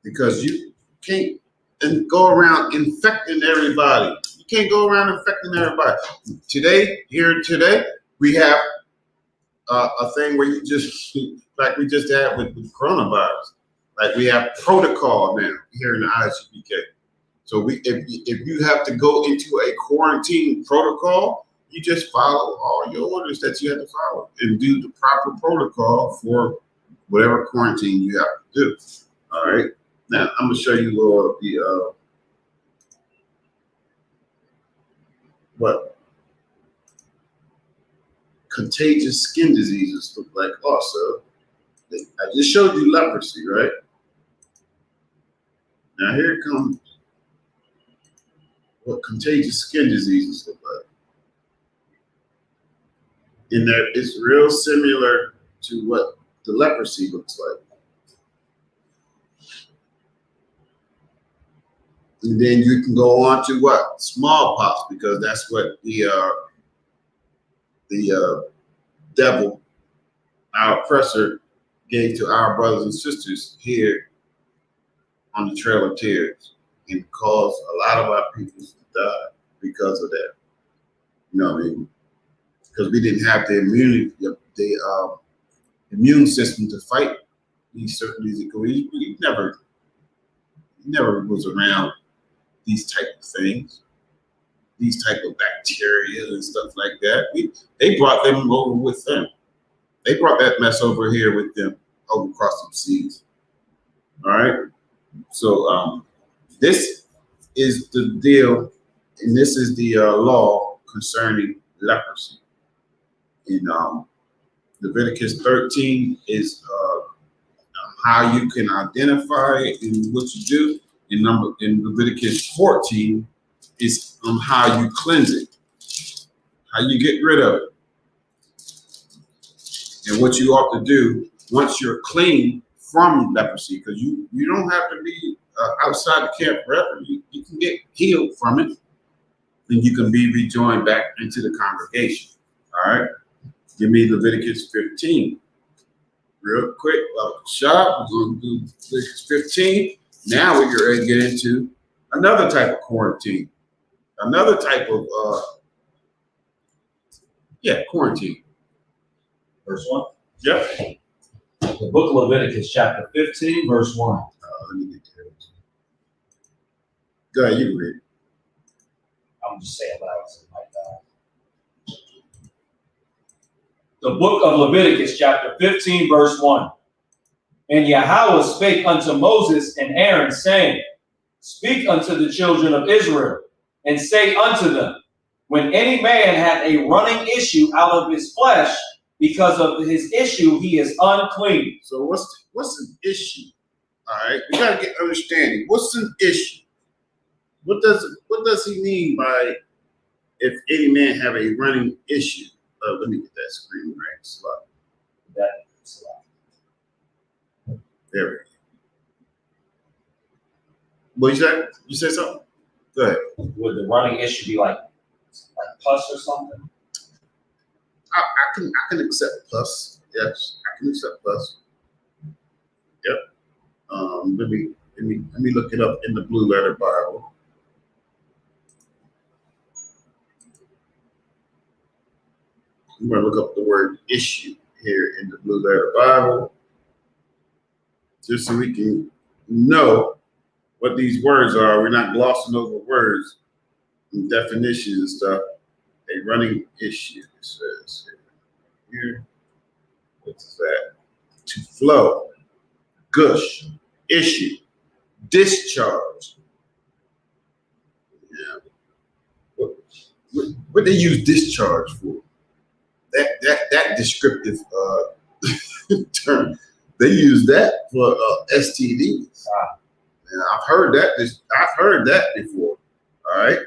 Because you can't go around infecting everybody. You can't go around infecting everybody. Today, we have a thing where you just, like we just had with coronavirus. Like we have protocol now here in the ISUPK. So if you have to go into a quarantine protocol, you just follow all your orders that you have to follow and do the proper protocol for whatever quarantine you have to do. All right. Now I'm gonna show you the what contagious skin diseases look like. Also, I just showed you leprosy, right? Now here comes what contagious skin diseases look like. And there, it's real similar to what the leprosy looks like. And then you can go on to what? Smallpox, because that's what the devil, our oppressor, gave to our brothers and sisters here on the Trail of Tears, and caused a lot of our people to die because of that. You know what I mean? Because we didn't have the immune system to fight these certain diseases. We never was around these type of things, these type of bacteria and stuff like that. They brought them over with them. They brought that mess over here with them, over across the seas. All right. So this is the deal, and this is the law concerning leprosy. In Leviticus 13 is how you can identify it and what you do. In Leviticus 14 is how you cleanse it, how you get rid of it, and what you ought to do once you're clean from leprosy, because you don't have to be outside the camp forever. You can get healed from it, and you can be rejoined back into the congregation. All right, give me Leviticus 15 real quick. Shop, we're going to do Leviticus 15. Now we're ready to get into another type of quarantine, another type of quarantine. Verse 1. Yep. The book of Leviticus, chapter 15, verse 1. Let me get there. Go ahead, you read it. I'm just saying what I was like that. The book of Leviticus, chapter 15, verse 1. And Yahweh spake unto Moses and Aaron, saying, Speak unto the children of Israel, and say unto them, When any man hath a running issue out of his flesh, because of his issue he is unclean. So what's an issue? All right, we gotta get understanding. What's an issue? What does he mean by if any man have a running issue? Let me get that screen right. Slide. There we go. What you said? You said something? Go ahead. Would the running issue be like pus or something? I can accept pus. Yes, I can accept pus. Yep. Let me look it up in the Blue Letter Bible. I'm gonna look up the word issue here in the Blue Letter Bible, just so we can know what these words are. We're not glossing over words and definitions and stuff. A running issue, it says here. What's that? To flow, gush, issue, discharge. Yeah. What they use discharge for? That descriptive term. They use that for STDs. And I've heard that before. All right.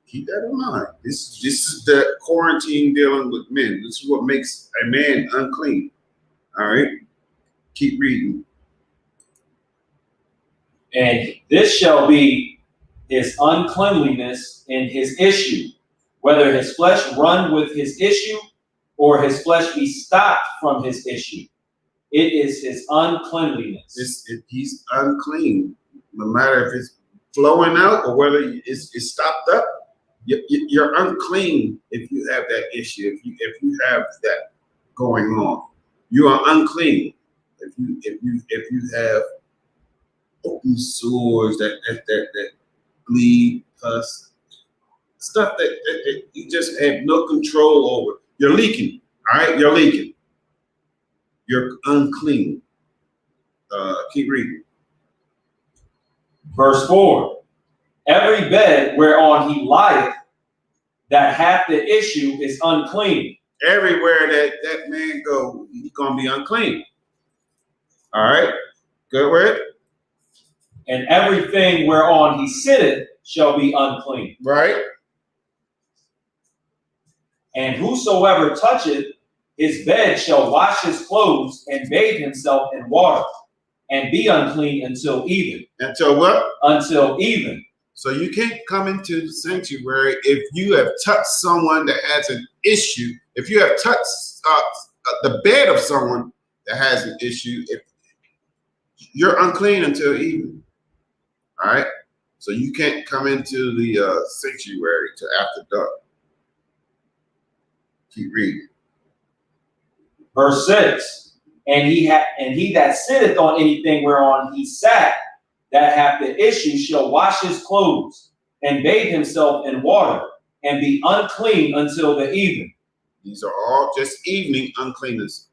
Keep that in mind. This is the quarantine dealing with men. This is what makes a man unclean. All right. Keep reading. And this shall be his uncleanliness in his issue, whether his flesh run with his issue, or his flesh be stopped from his issue. It is his uncleanliness. He's unclean, no matter if it's flowing out or whether it's stopped up. You're unclean if you have that issue. If you have that going on, you are unclean. If you have open sores that bleed, pus, stuff that you just have no control over. You're leaking. All right, you're leaking. You're unclean. Keep reading. Verse 4. Every bed whereon he lieth that hath the issue is unclean. Everywhere that man go, he's gonna be unclean. All right, good word. And everything whereon he sitteth shall be unclean. Right. And whosoever toucheth his bed shall wash his clothes and bathe himself in water, and be unclean until even. Until what? Until even. So you can't come into the sanctuary if you have touched someone that has an issue. If you have touched the bed of someone that has an issue, if you're unclean until even. All right. So you can't come into the sanctuary till after dark. Keep reading. Verse 6. And he that sitteth on anything whereon he sat, that hath the issue, shall wash his clothes and bathe himself in water, and be unclean until the even. These are all just evening uncleanness.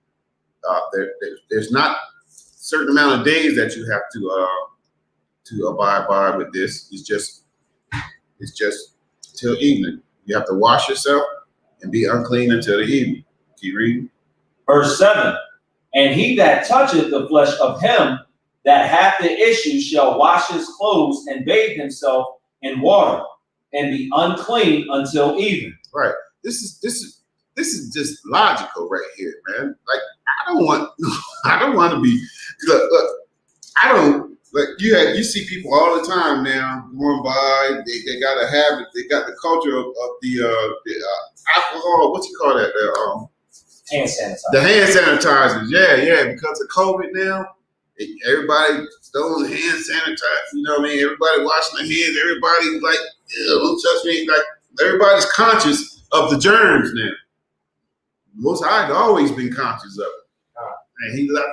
There's not a certain amount of days that you have to abide by with this. It's just till evening. You have to wash yourself and be unclean until the evening. Keep reading. Verse 7. And he that toucheth the flesh of him that hath the issue shall wash his clothes and bathe himself in water, and be unclean until even. Right. This is just logical right here, man. Like I don't want to be. Look, I don't. Like you see people all the time now going by. They got a habit. They got the culture of the alcohol. What you call that? Hand sanitizer. The hand sanitizers. Yeah. Because of COVID now, everybody throwing hand sanitizer. You know what I mean? Everybody washing their hands. Everybody like, don't touch me. Like everybody's conscious of the germs now. Most High has always been conscious of it, and He left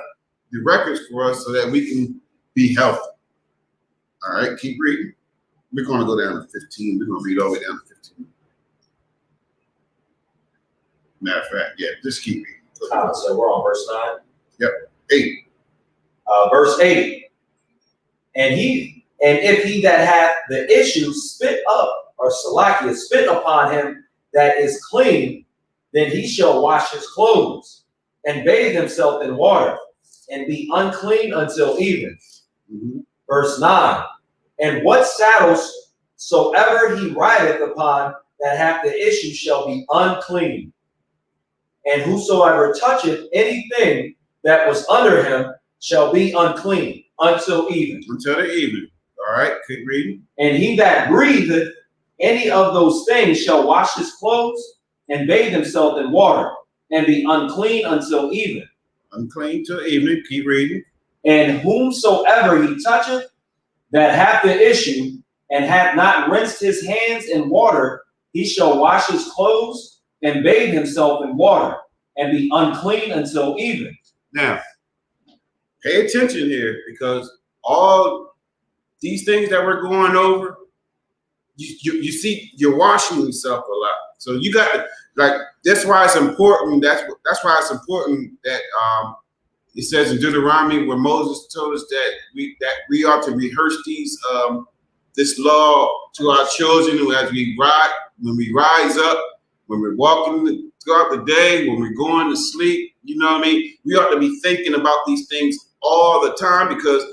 the records for us so that we can be healthy. All right, keep reading. We're going to go down to 15. We're going to read all the way down to 15. Matter of fact, yeah, just keep reading. So we're on verse 9. Yep, 8. Verse 8. And if he that hath the issue spit up, or Salakia, spit upon him that is clean, then he shall wash his clothes and bathe himself in water, and be unclean until even. Mm-hmm. Verse 9. And what saddles soever he rideth upon that hath the issue shall be unclean. And whosoever toucheth anything that was under him shall be unclean until even. Until the evening. All right, keep reading. And he that breatheth any of those things shall wash his clothes and bathe himself in water, and be unclean until even. Unclean till evening. Keep reading. And whomsoever he toucheth that hath the issue, and hath not rinsed his hands in water, he shall wash his clothes and bathe himself in water, and be unclean until even. Now, pay attention here, because all these things that we're going over, you see, you're washing yourself a lot. So you got to, like, that's why it's important. That's why it's important that it says in Deuteronomy, where Moses told us that we ought to rehearse this law to our children as when we rise up, when we're walking throughout the day, when we're going to sleep. You know what I mean? We ought to be thinking about these things all the time, because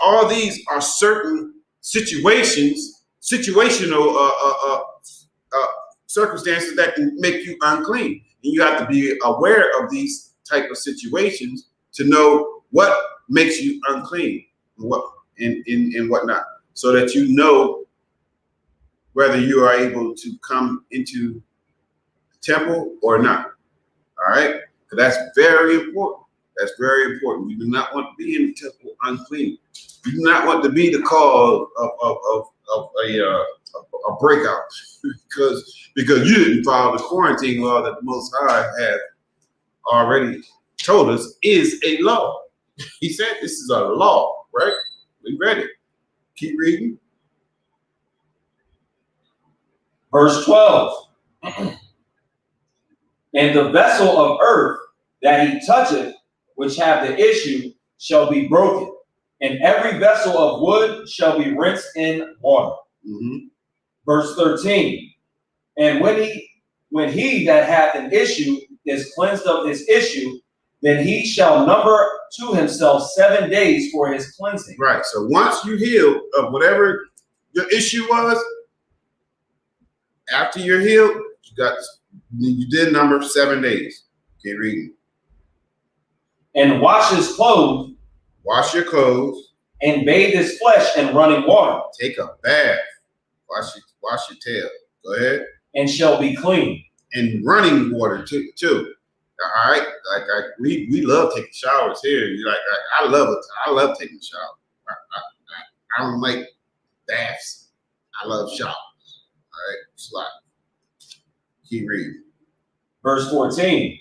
all these are certain situational circumstances that can make you unclean, and you have to be aware of these type of situations to know what makes you unclean, and whatnot, so that you know whether you are able to come into the temple or not. All right, so that's very important. That's very important. We do not want to be in the temple unclean. We do not want to be the cause of a breakout because you didn't follow the quarantine law that the Most High have already told us is a law. He said this is a law, right? We read it. Keep reading. Verse 12. And the vessel of earth that he toucheth, which have the issue, shall be broken, and every vessel of wood shall be rinsed in water. Mm-hmm. Verse 13. And when he that hath an issue is cleansed of his issue, then he shall number to himself 7 days for his cleansing. Right. So once you heal of whatever your issue was, after you're healed, you did number 7 days. Keep reading. And wash his clothes. Wash your clothes. And bathe his flesh in running water. Take a bath. Wash your tail. Go ahead. And shall be clean. And running water too. All right. We love taking showers here. I love it. I love taking showers. I don't like baths. I love showers. All right. Slide. Keep reading. Verse 14.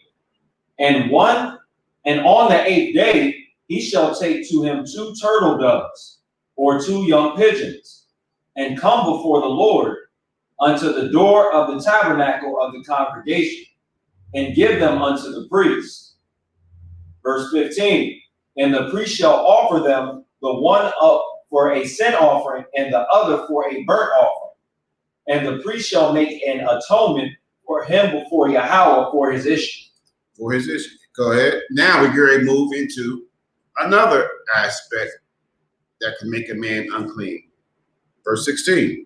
And on the 8th day he shall take to him 2 turtle doves, or 2 young pigeons, and come before the Lord unto the door of the tabernacle of the congregation, and give them unto the priest. Verse 15. And the priest shall offer them, the one up for a sin offering, and the other for a burnt offering. and the priest shall make an atonement for him before Yahweh for his issue. For his issue. Go ahead. Now we're going to move into another aspect that can make a man unclean. Verse 16.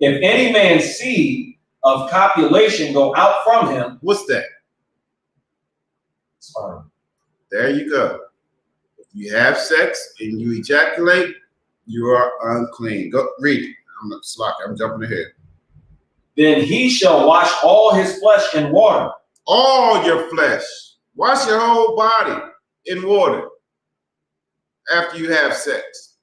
If any man's seed of copulation go out from him. What's that? Sperm. There you go. If you have sex and you ejaculate, you are unclean. Go read it. I'm jumping ahead. Then he shall wash all his flesh in water. All your flesh. Wash your whole body in water after you have sex.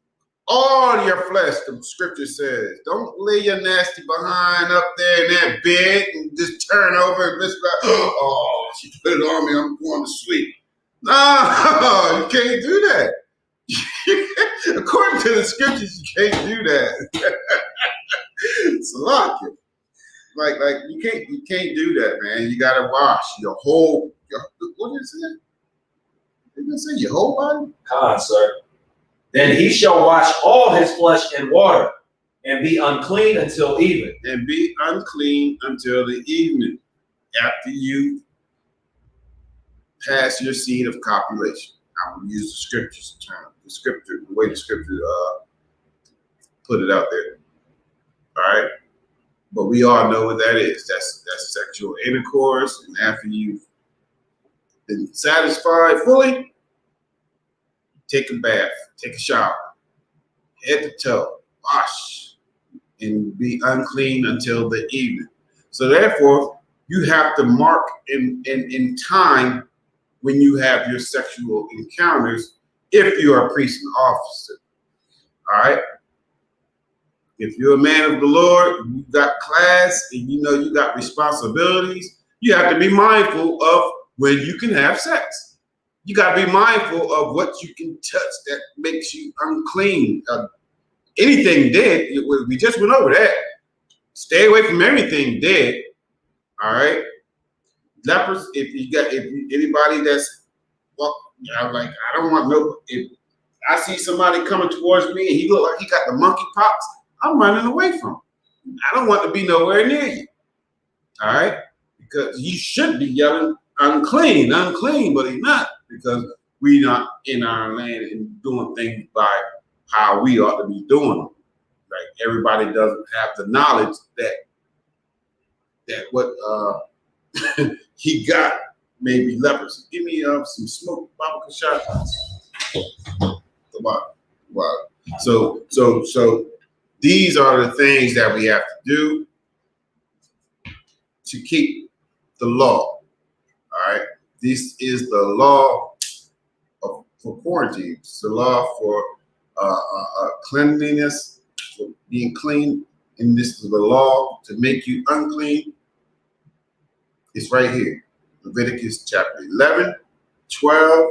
All your flesh, the scripture says. Don't lay your nasty behind up there in that bed and just turn over and just like, oh, she put it on me, I'm going to sleep. No, you can't do that. According to the scriptures, you can't do that. It's a lot. Like you can't do that, man. You gotta wash your whole. What did it say? Did it say your whole body? Come on, sir. Then he shall wash all his flesh in water, and be unclean until even. And be unclean until the evening, after you pass your seed of copulation. I will use the scriptures term, the way the scripture put it out there. All right, but we all know what that is. That's sexual intercourse, and after you've been satisfied fully, take a bath, take a shower, head to toe, wash, and be unclean until the evening. So therefore, you have to mark in time when you have your sexual encounters, if you are a priest and officer. All right. If you're a man of the Lord, you got class, and you know you got responsibilities, you have to be mindful of when you can have sex. You got to be mindful of what you can touch that makes you unclean. Anything dead, we just went over that. Stay away from everything dead. All right. Lepers, if anybody that's, well, you know, like, I don't want no, if I see somebody coming towards me and he look like he got the monkey pox, I'm running away from him. I don't want to be nowhere near you. All right? Because you should be yelling, unclean, unclean, but he's not, because we're not in our land and doing things by how we ought to be doing them. Like, everybody doesn't have the knowledge that what he got maybe leprosy. Give me some smoke, Baba shot. Come on. Wow. So these are the things that we have to do to keep the law. All right. This is the law for quarantine. It's the law for cleanliness, for being clean. And this is the law to make you unclean. It's right here. Leviticus chapter 11, 12,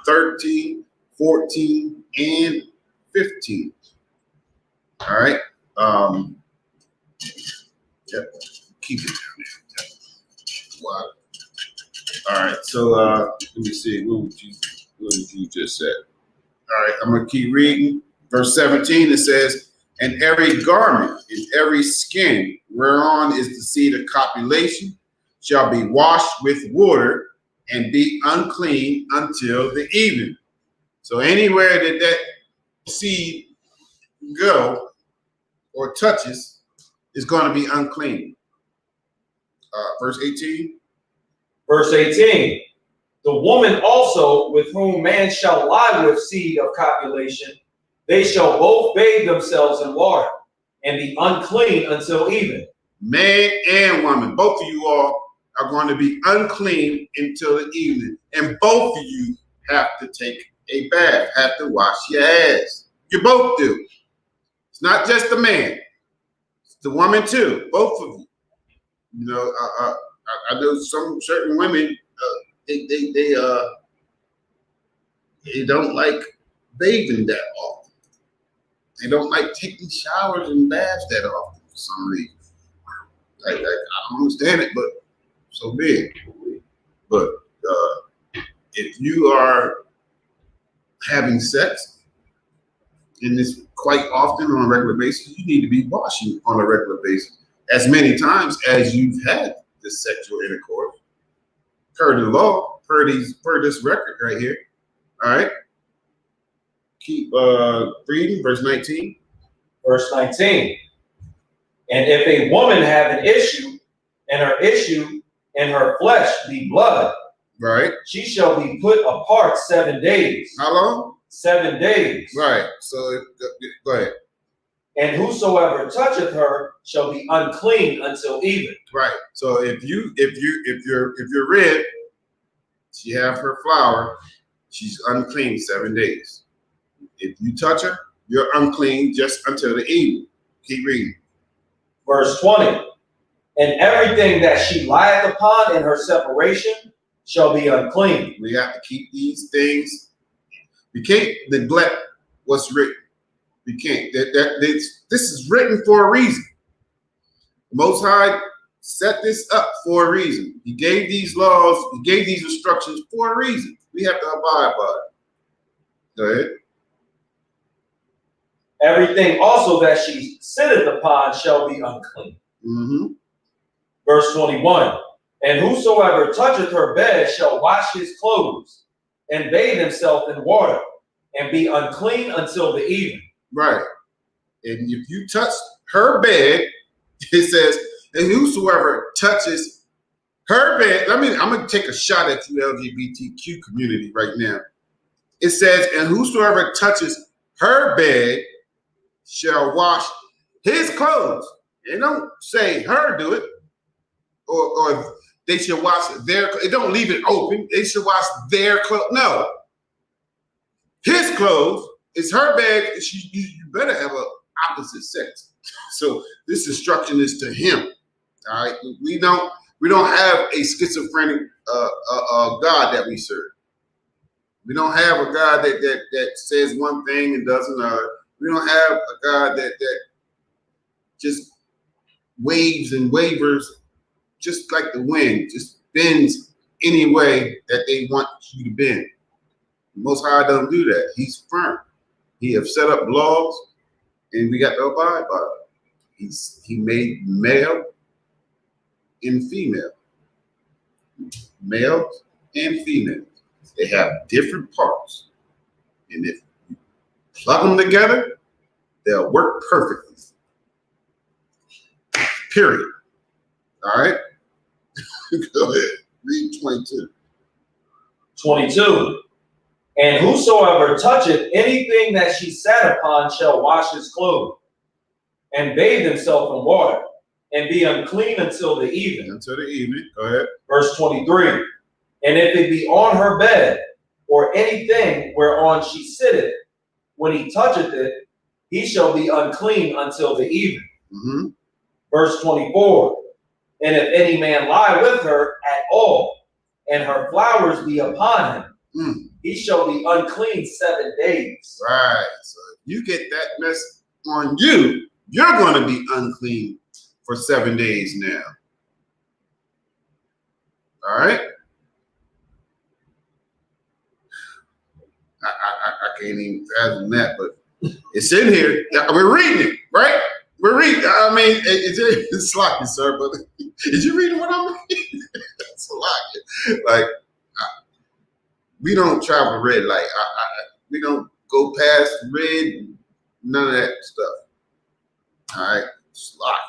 13, 14, and 15. All right. Yep. Keep it down there. Wow. All right. So let me see. What did you just say? All right. I'm gonna keep reading. Verse 17. It says, "And every garment and every skin whereon is the seed of copulation shall be washed with water and be unclean until the evening." So anywhere that seed go or touches is going to be unclean. Verse 18. Verse 18. The woman also with whom man shall lie with seed of copulation, they shall both bathe themselves in water and be unclean until even. Man and woman, both of you all are going to be unclean until the evening. And both of you have to take a bath, have to wash your ass. You both do. It's not just the man. It's the woman too. Both of you. You know, I know some certain women, they don't like bathing that often. They don't like taking showers and baths that often for some reason. I don't understand it, but so big. But if you are having sex and it's quite often on a regular basis, you need to be washing on a regular basis as many times as you've had this sexual intercourse per the law, per this record right here. All right. Keep reading verse 19. Verse 19. And if a woman have an issue, and her issue in her flesh be blood, Right. she shall be put apart 7 days. How long? 7 days. Right. So go ahead. And whosoever toucheth her shall be unclean until even. Right. So if you're red, she have her flower, she's unclean 7 days. If you touch her, you're unclean just until the evening. Keep reading. Verse 20. And everything that she lieth upon in her separation shall be unclean. We have to keep these things. We can't neglect what's written. We can't. This is written for a reason. The Most High set this up for a reason. He gave these laws, he gave these instructions for a reason. We have to abide by it. Go ahead. Everything also that she sitteth upon shall be unclean. Mm-hmm. Verse 21. And whosoever toucheth her bed shall wash his clothes and bathe himself in water and be unclean until the evening. Right. And if you touch her bed, it says, and whosoever touches her bed, I'm going to take a shot at you LGBTQ community right now. It says, and whosoever touches her bed shall wash his clothes. It don't say her do it. Or they should wash their clothes. It don't leave it open. They should wash their clothes. No. His clothes. It's her bed. You better have an opposite sex. So this instruction is to him. All right. We don't have a schizophrenic God that we serve. We don't have a God that says one thing and does another. We don't have a God that just waves and wavers just like the wind, just bends any way that they want you to bend. The Most High doesn't do that. He's firm. He have set up laws, and we got to abide by it. He made male and female. Males and females. They have different parts. And if you plug them together, they'll work perfectly. Period. All right? Go ahead. Read 22. 22. And whosoever toucheth anything that she sat upon shall wash his clothes and bathe himself in water and be unclean until the evening. Until the evening. Go ahead. Verse 23. And if it be on her bed or anything whereon she sitteth, when he toucheth it, he shall be unclean until the evening. Mm-hmm. Verse 24. And if any man lie with her at all, and her flowers be upon him, he shall be unclean 7 days. Right. So if you get that mess on you, you're going to be unclean for 7 days now. All right? I can't even fathom that, but it's in here. We're reading it, right? We're reading. I mean, it's sloppy, sir, but is you reading what I'm reading? It's sloppy. Like, we don't travel red light. We don't go past red, none of that stuff. All right? Sloppy.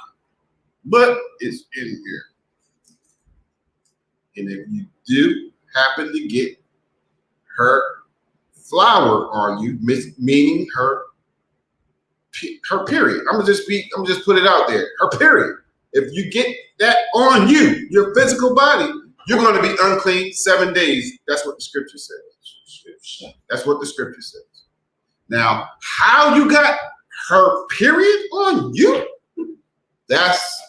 But it's in here. And if you do happen to get her flower on you, meaning her period. I'm gonna just put it out there. Her period. If you get that on you, your physical body, you're going to be unclean 7 days. That's what the scripture says. That's what the scripture says. Now, how you got her period on you? That's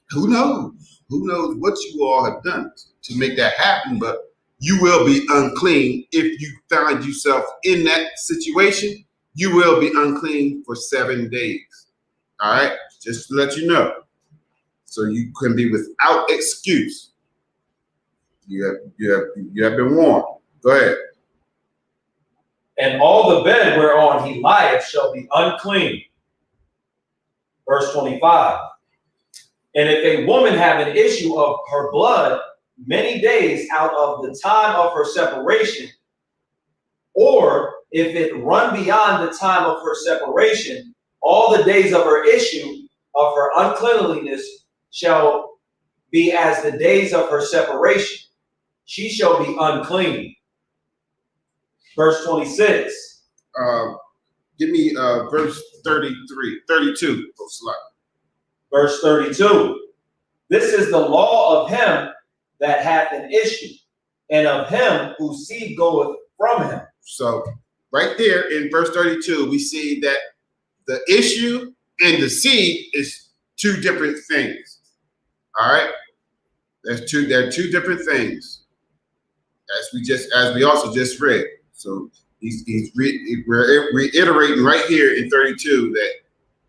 who knows? Who knows what you all have done to make that happen? But you will be unclean if you find yourself in that situation. You will be unclean for 7 days. All right? Just to let you know. So you can be without excuse. You have been warned. Go ahead. And all the bed whereon he lieth shall be unclean. Verse 25. And if a woman have an issue of her blood many days out of the time of her separation, or if it run beyond the time of her separation, all the days of her issue of her uncleanliness shall be as the days of her separation. She shall be unclean. Verse 26. Give me verse 32. Verse 32. This is the law of him that hath an issue, and of him whose seed goeth from him. So right there in verse 32, we see that the issue and the seed is two different things. All right, they're two different things, as we also just read. So he's reiterating right here in 32 that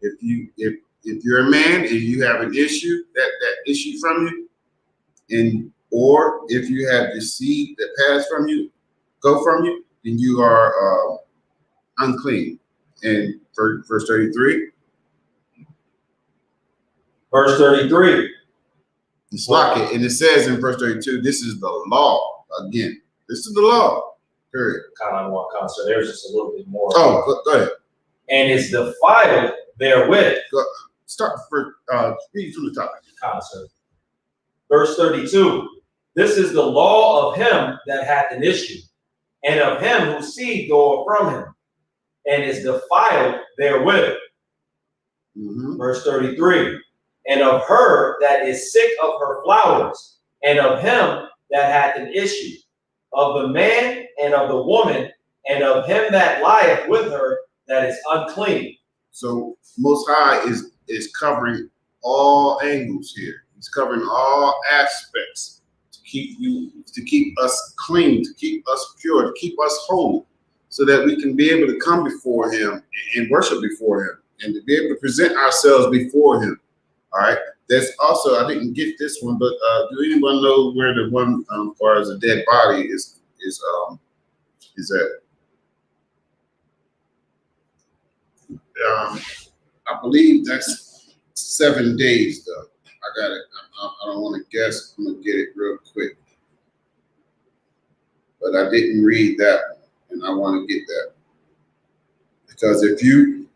if you're a man and you have an issue that issue from you, or if you have the seed that go from you, then you are unclean. And verse 33. Verse 33. It's like it, and it says in verse 32, this is the law. Again, this is the law. Period. Kind of want concert. There's just a little bit more. Oh, go ahead. And is defiled therewith. Start for read from the top. Concert. Verse 32. This is the law of him that hath an issue, and of him whose seed goeth from him, and is defiled therewith. Verse 33. And of her that is sick of her flowers, and of him that hath an issue, of the man and of the woman, and of him that lieth with her that is unclean. So Most High is covering all angles here. He's covering all aspects to keep us clean, to keep us pure, to keep us holy, so that we can be able to come before him and worship before him, and to be able to present ourselves before him. All right. That's also, I didn't get this one, but do anyone know where the one as far as a dead body is at? I believe that's 7 days though. I got it. I don't want to guess. I'm gonna get it real quick. But I didn't read that one, and I want to get that. Because if you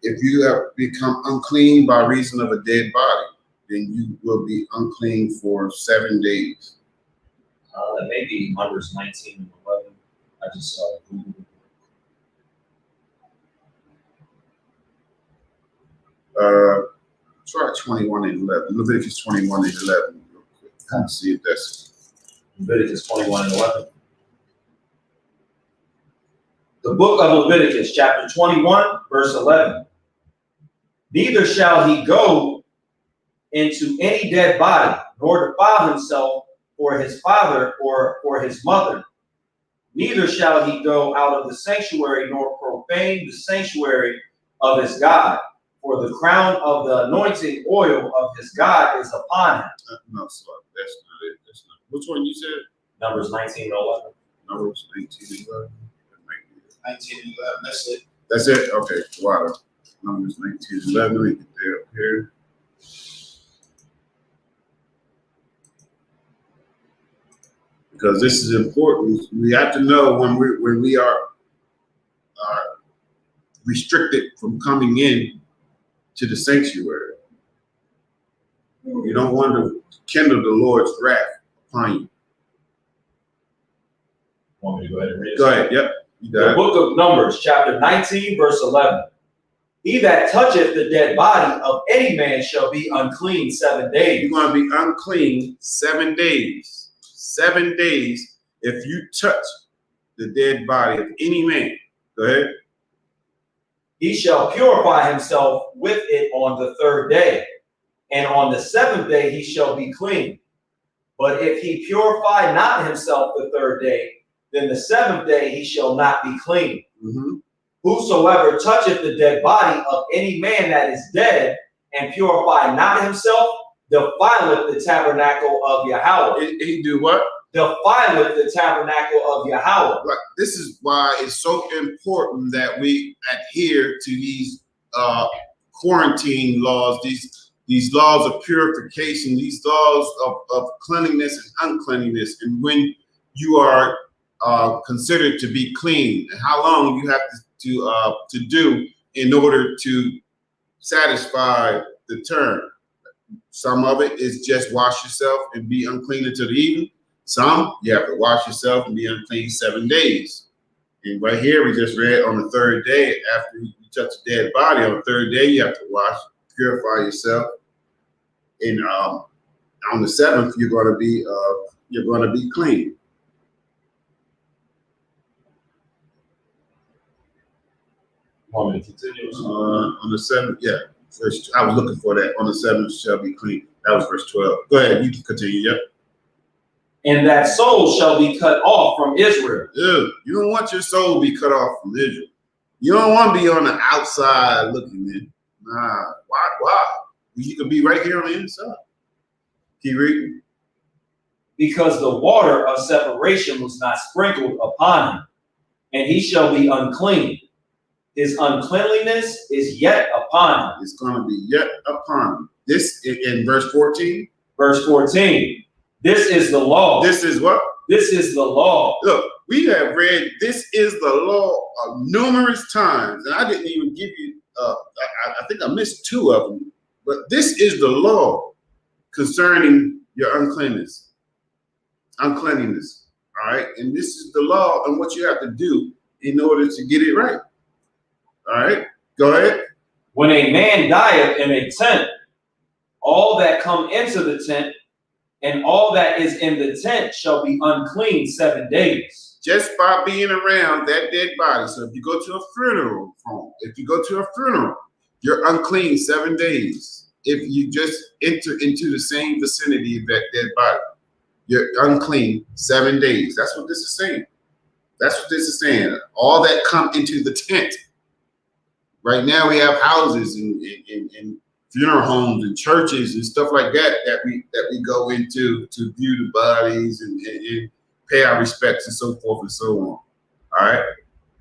if you have become unclean by reason of a dead body, then you will be unclean for 7 days. That may be Numbers 19 and 11. I just saw it. Try 21 and 11. Leviticus 21 and 11 real quick. Let's see if that's Leviticus 21 and 11. The book of Leviticus, chapter 21, verse 11. Neither shall he go into any dead body, nor defile himself for his father or for his mother. Neither shall he go out of the sanctuary, nor profane the sanctuary of his God. For the crown of the anointing oil of his God is upon him. No, sorry, that's not it. That's not. Which one you said? Numbers 19 and 11. Numbers 19 and 11. 19 and 11. That's it. That's it. Okay. Wow. Numbers 19 and 11. Let me get there up here. Because this is important. We have to know when we are restricted from coming in to the sanctuary. You don't want to kindle the Lord's wrath upon you. Want me to go ahead and read it? Go ahead. Yep. You got The it. book of Numbers, chapter 19, verse 11. He that toucheth the dead body of any man shall be unclean 7 days. You're going to be unclean 7 days. 7 days if you touch the dead body of any man. Go ahead. He shall purify himself with it on the 3rd day, and on the 7th day he shall be clean. But if he purify not himself the 3rd day, then the 7th day he shall not be clean. Whosoever toucheth the dead body of any man that is dead, and purify not himself, defileth the tabernacle of Yahweh. He do what? defileth the tabernacle of Yahweh. Like, this is why it's so important that we adhere to these quarantine laws, these laws of purification, these laws of cleanliness and uncleanliness, and when you are considered to be clean, and how long you have to do in order to satisfy the term. Some of it is just wash yourself and be unclean until the evening. Some you have to wash yourself and be unclean 7 days. And right here we just read on the third day, after you touch a dead body, on the third day you have to wash, purify yourself. And on the seventh you're going to be clean. Want me to continue? On the seventh, yeah. I was looking for that. On the seventh shall be clean. That was verse 12. Go ahead, you can continue. Yep. And that soul shall be cut off from Israel. Ew, you don't want your soul to be cut off from Israel. You don't want to be on the outside looking in. Nah. Why? You could be right here on the inside. Keep reading. Because the water of separation was not sprinkled upon him, and he shall be unclean. His uncleanliness is yet upon him. It's going to be yet upon him. This in verse 14. Verse 14. This is the law. This is what? This is the law. Look, we have read this is the law numerous times, and I didn't even give you, I think I missed 2 of them, but this is the law concerning your uncleanness. Uncleanliness, all right? And this is the law and what you have to do in order to get it right. All right, go ahead. When a man dieth in a tent, all that come into the tent and all that is in the tent shall be unclean 7 days. Just by being around that dead body. So if you go to a funeral home, you're unclean 7 days. If you just enter into the same vicinity of that dead body, you're unclean 7 days. That's what this is saying. That's what this is saying. All that come into the tent. Right now we have houses and funeral homes and churches and stuff like that that we go into to view the bodies and pay our respects and so forth and so on. All right,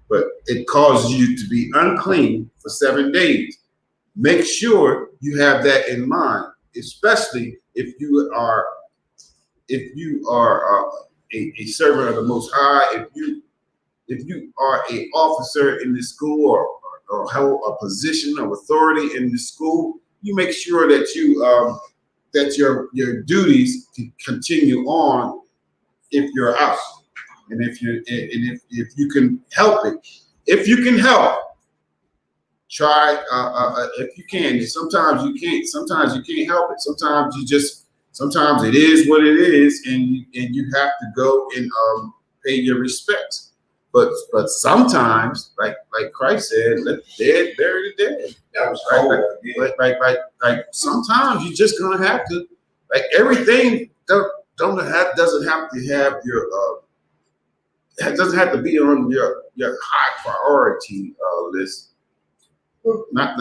but it causes you to be unclean for 7 days. Make sure you have that in mind, especially if you are a servant of the Most High. If you are an officer in the school or hold a position of authority in the school, you make sure that you that your duties can continue on if you're out, and if you can help it, try if you can. Sometimes you can't. Sometimes you can't help it. Sometimes it is what it is, and you have to go and pay your respects. But sometimes, like Christ said, let the dead bury the dead. That was right. Like sometimes you're just gonna have to, like, everything doesn't have to have your it doesn't have to be on your high priority list. Not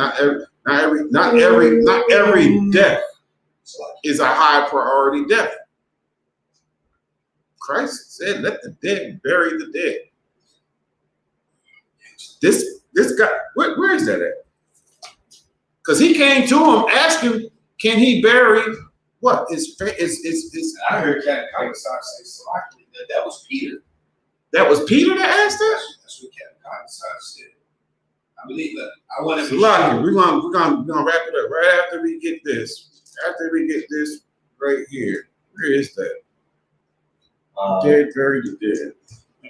every death is a high priority death. Christ said, "Let the dead bury the dead." This guy, where is that at? Because he came to him asking, can he bury what? I heard Captain Commissar say that was Peter. That was Peter that asked that? That's what Captain Commissar said. I believe that. I want to be sure. We're gonna wrap it up right after we get this. After we get this right here. Where is that? Dead buried the dead.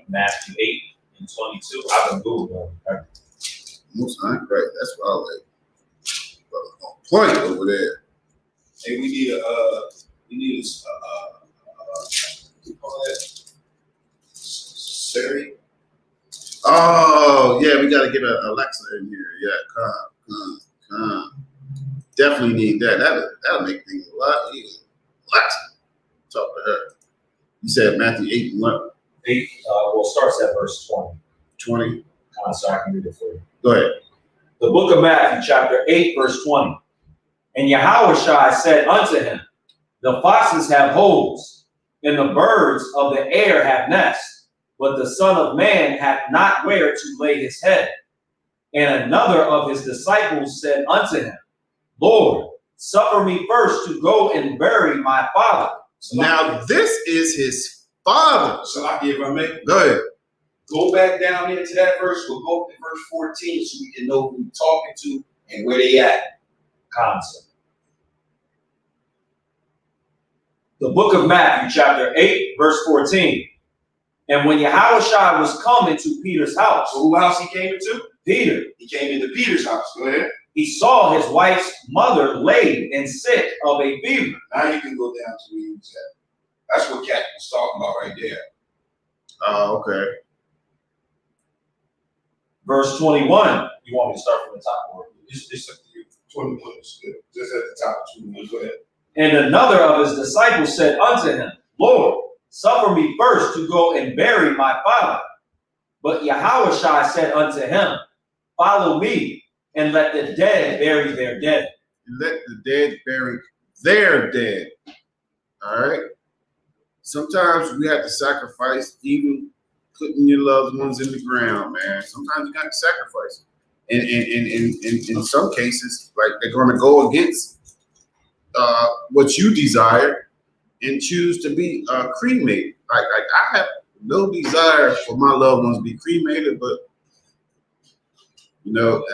Matthew 8:22. I've been Googling. Most right. That's what I like. Point over there. Hey, we need Siri. Oh yeah, we gotta get a Alexa in here. Yeah, come. Definitely need that. That'll make things a lot easier. Alexa, talk to her. You said Matthew 8 and what? 8. Well, starts at verse 20. 20. So I can read it for you. Go ahead. The book of Matthew, chapter 8, verse 20. And Yahushua said unto him, the foxes have holes, and the birds of the air have nests, but the Son of Man hath not where to lay his head. And another of his disciples said unto him, Lord, suffer me first to go and bury my father. Now this is his father. So I give, I may Go ahead. go back down into that verse. We'll go up to verse 14 so we can know who we're talking to and where they at. Concept. The book of Matthew, chapter 8, verse 14. And when Yahushua was come into Peter's house, So who house he came into? Peter, He came into Peter's house. Go ahead. he saw his wife's mother laid and sick of a fever. Now you can go down to where he was at. That's what Cat was talking about right there. Oh, okay. Verse 21. You want me to start from the top? Or? It's up to you. 21 is good. Just at the top of 21. Go ahead. And another of his disciples said unto him, Lord, suffer me first to go and bury my father. But Yahushua said unto him, Follow me, and let the dead bury their dead. Let the dead bury their dead. All right. Sometimes we have to sacrifice, even putting your loved ones in the ground, man. Sometimes you got to sacrifice. And in some cases, like they're going to go against what you desire and choose to be cremated. Like I have no desire for my loved ones to be cremated, but you know,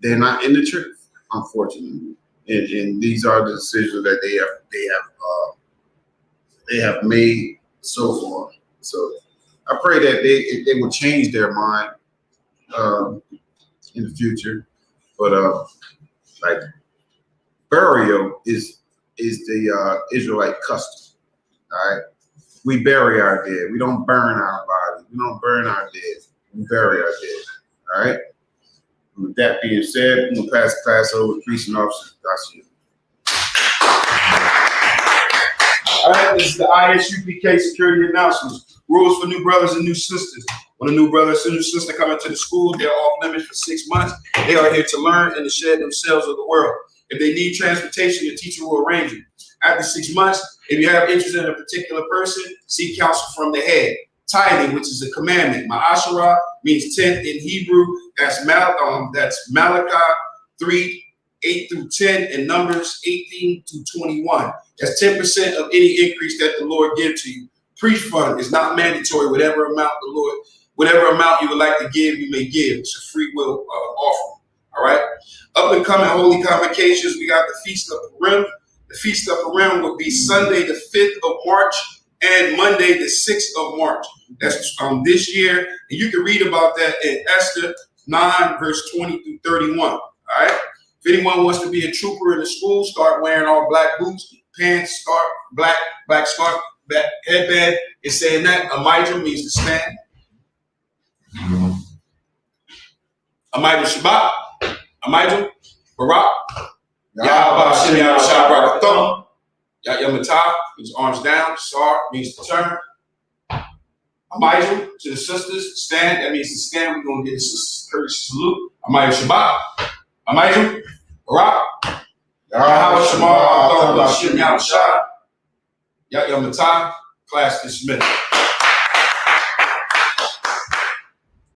they're not in the truth, unfortunately. And these are the decisions that they have made so far. So I pray that they will change their mind in the future. But like burial is the Israelite custom. All right, we bury our dead. We don't burn our bodies. We don't burn our dead. We bury our dead. All right. With that being said, I'm gonna pass the class over to priest and officers. That's you. All right, this is the ISUPK security announcements. Rules for new brothers and new sisters. When a new brother and new sister come into the school, they're off limits for 6 months. They are here to learn and to shed themselves of the world. If they need transportation, the teacher will arrange it. After 6 months, if you have interest in a particular person, seek counsel from the head. Tithing, which is a commandment. Ma'asherah means 10th in Hebrew. That's Malachi 3, 8 through 10, and Numbers 18 to 21. That's 10% of any increase that the Lord gives to you. Preach fund is not mandatory. Whatever amount you would like to give, you may give. It's a free will offering. All right. Up and coming holy convocations, we got the Feast of Purim. The Feast of Purim will be Sunday, the 5th of March, and Monday, the 6th of March. That's this year. And you can read about that in Esther 9, verse 20 through 31. All right. If anyone wants to be a trooper in the school, start wearing all black boots, pants, scarf, black scarf, black headband. It's saying that. Amidra means to stand. Amidra Shabbat. Amidra Barak. Yahweh Shem Yahweh Shabbat. Yamatah means arms down. Sar means to turn. Amidra to the sisters. Stand. That means to stand. We're going to get the sisters courtesy salute. Amidra Shabbat. Amidra Barak. Yahweh Shema Shem Yahweh Shabbat. Yamatah. Class dismissed.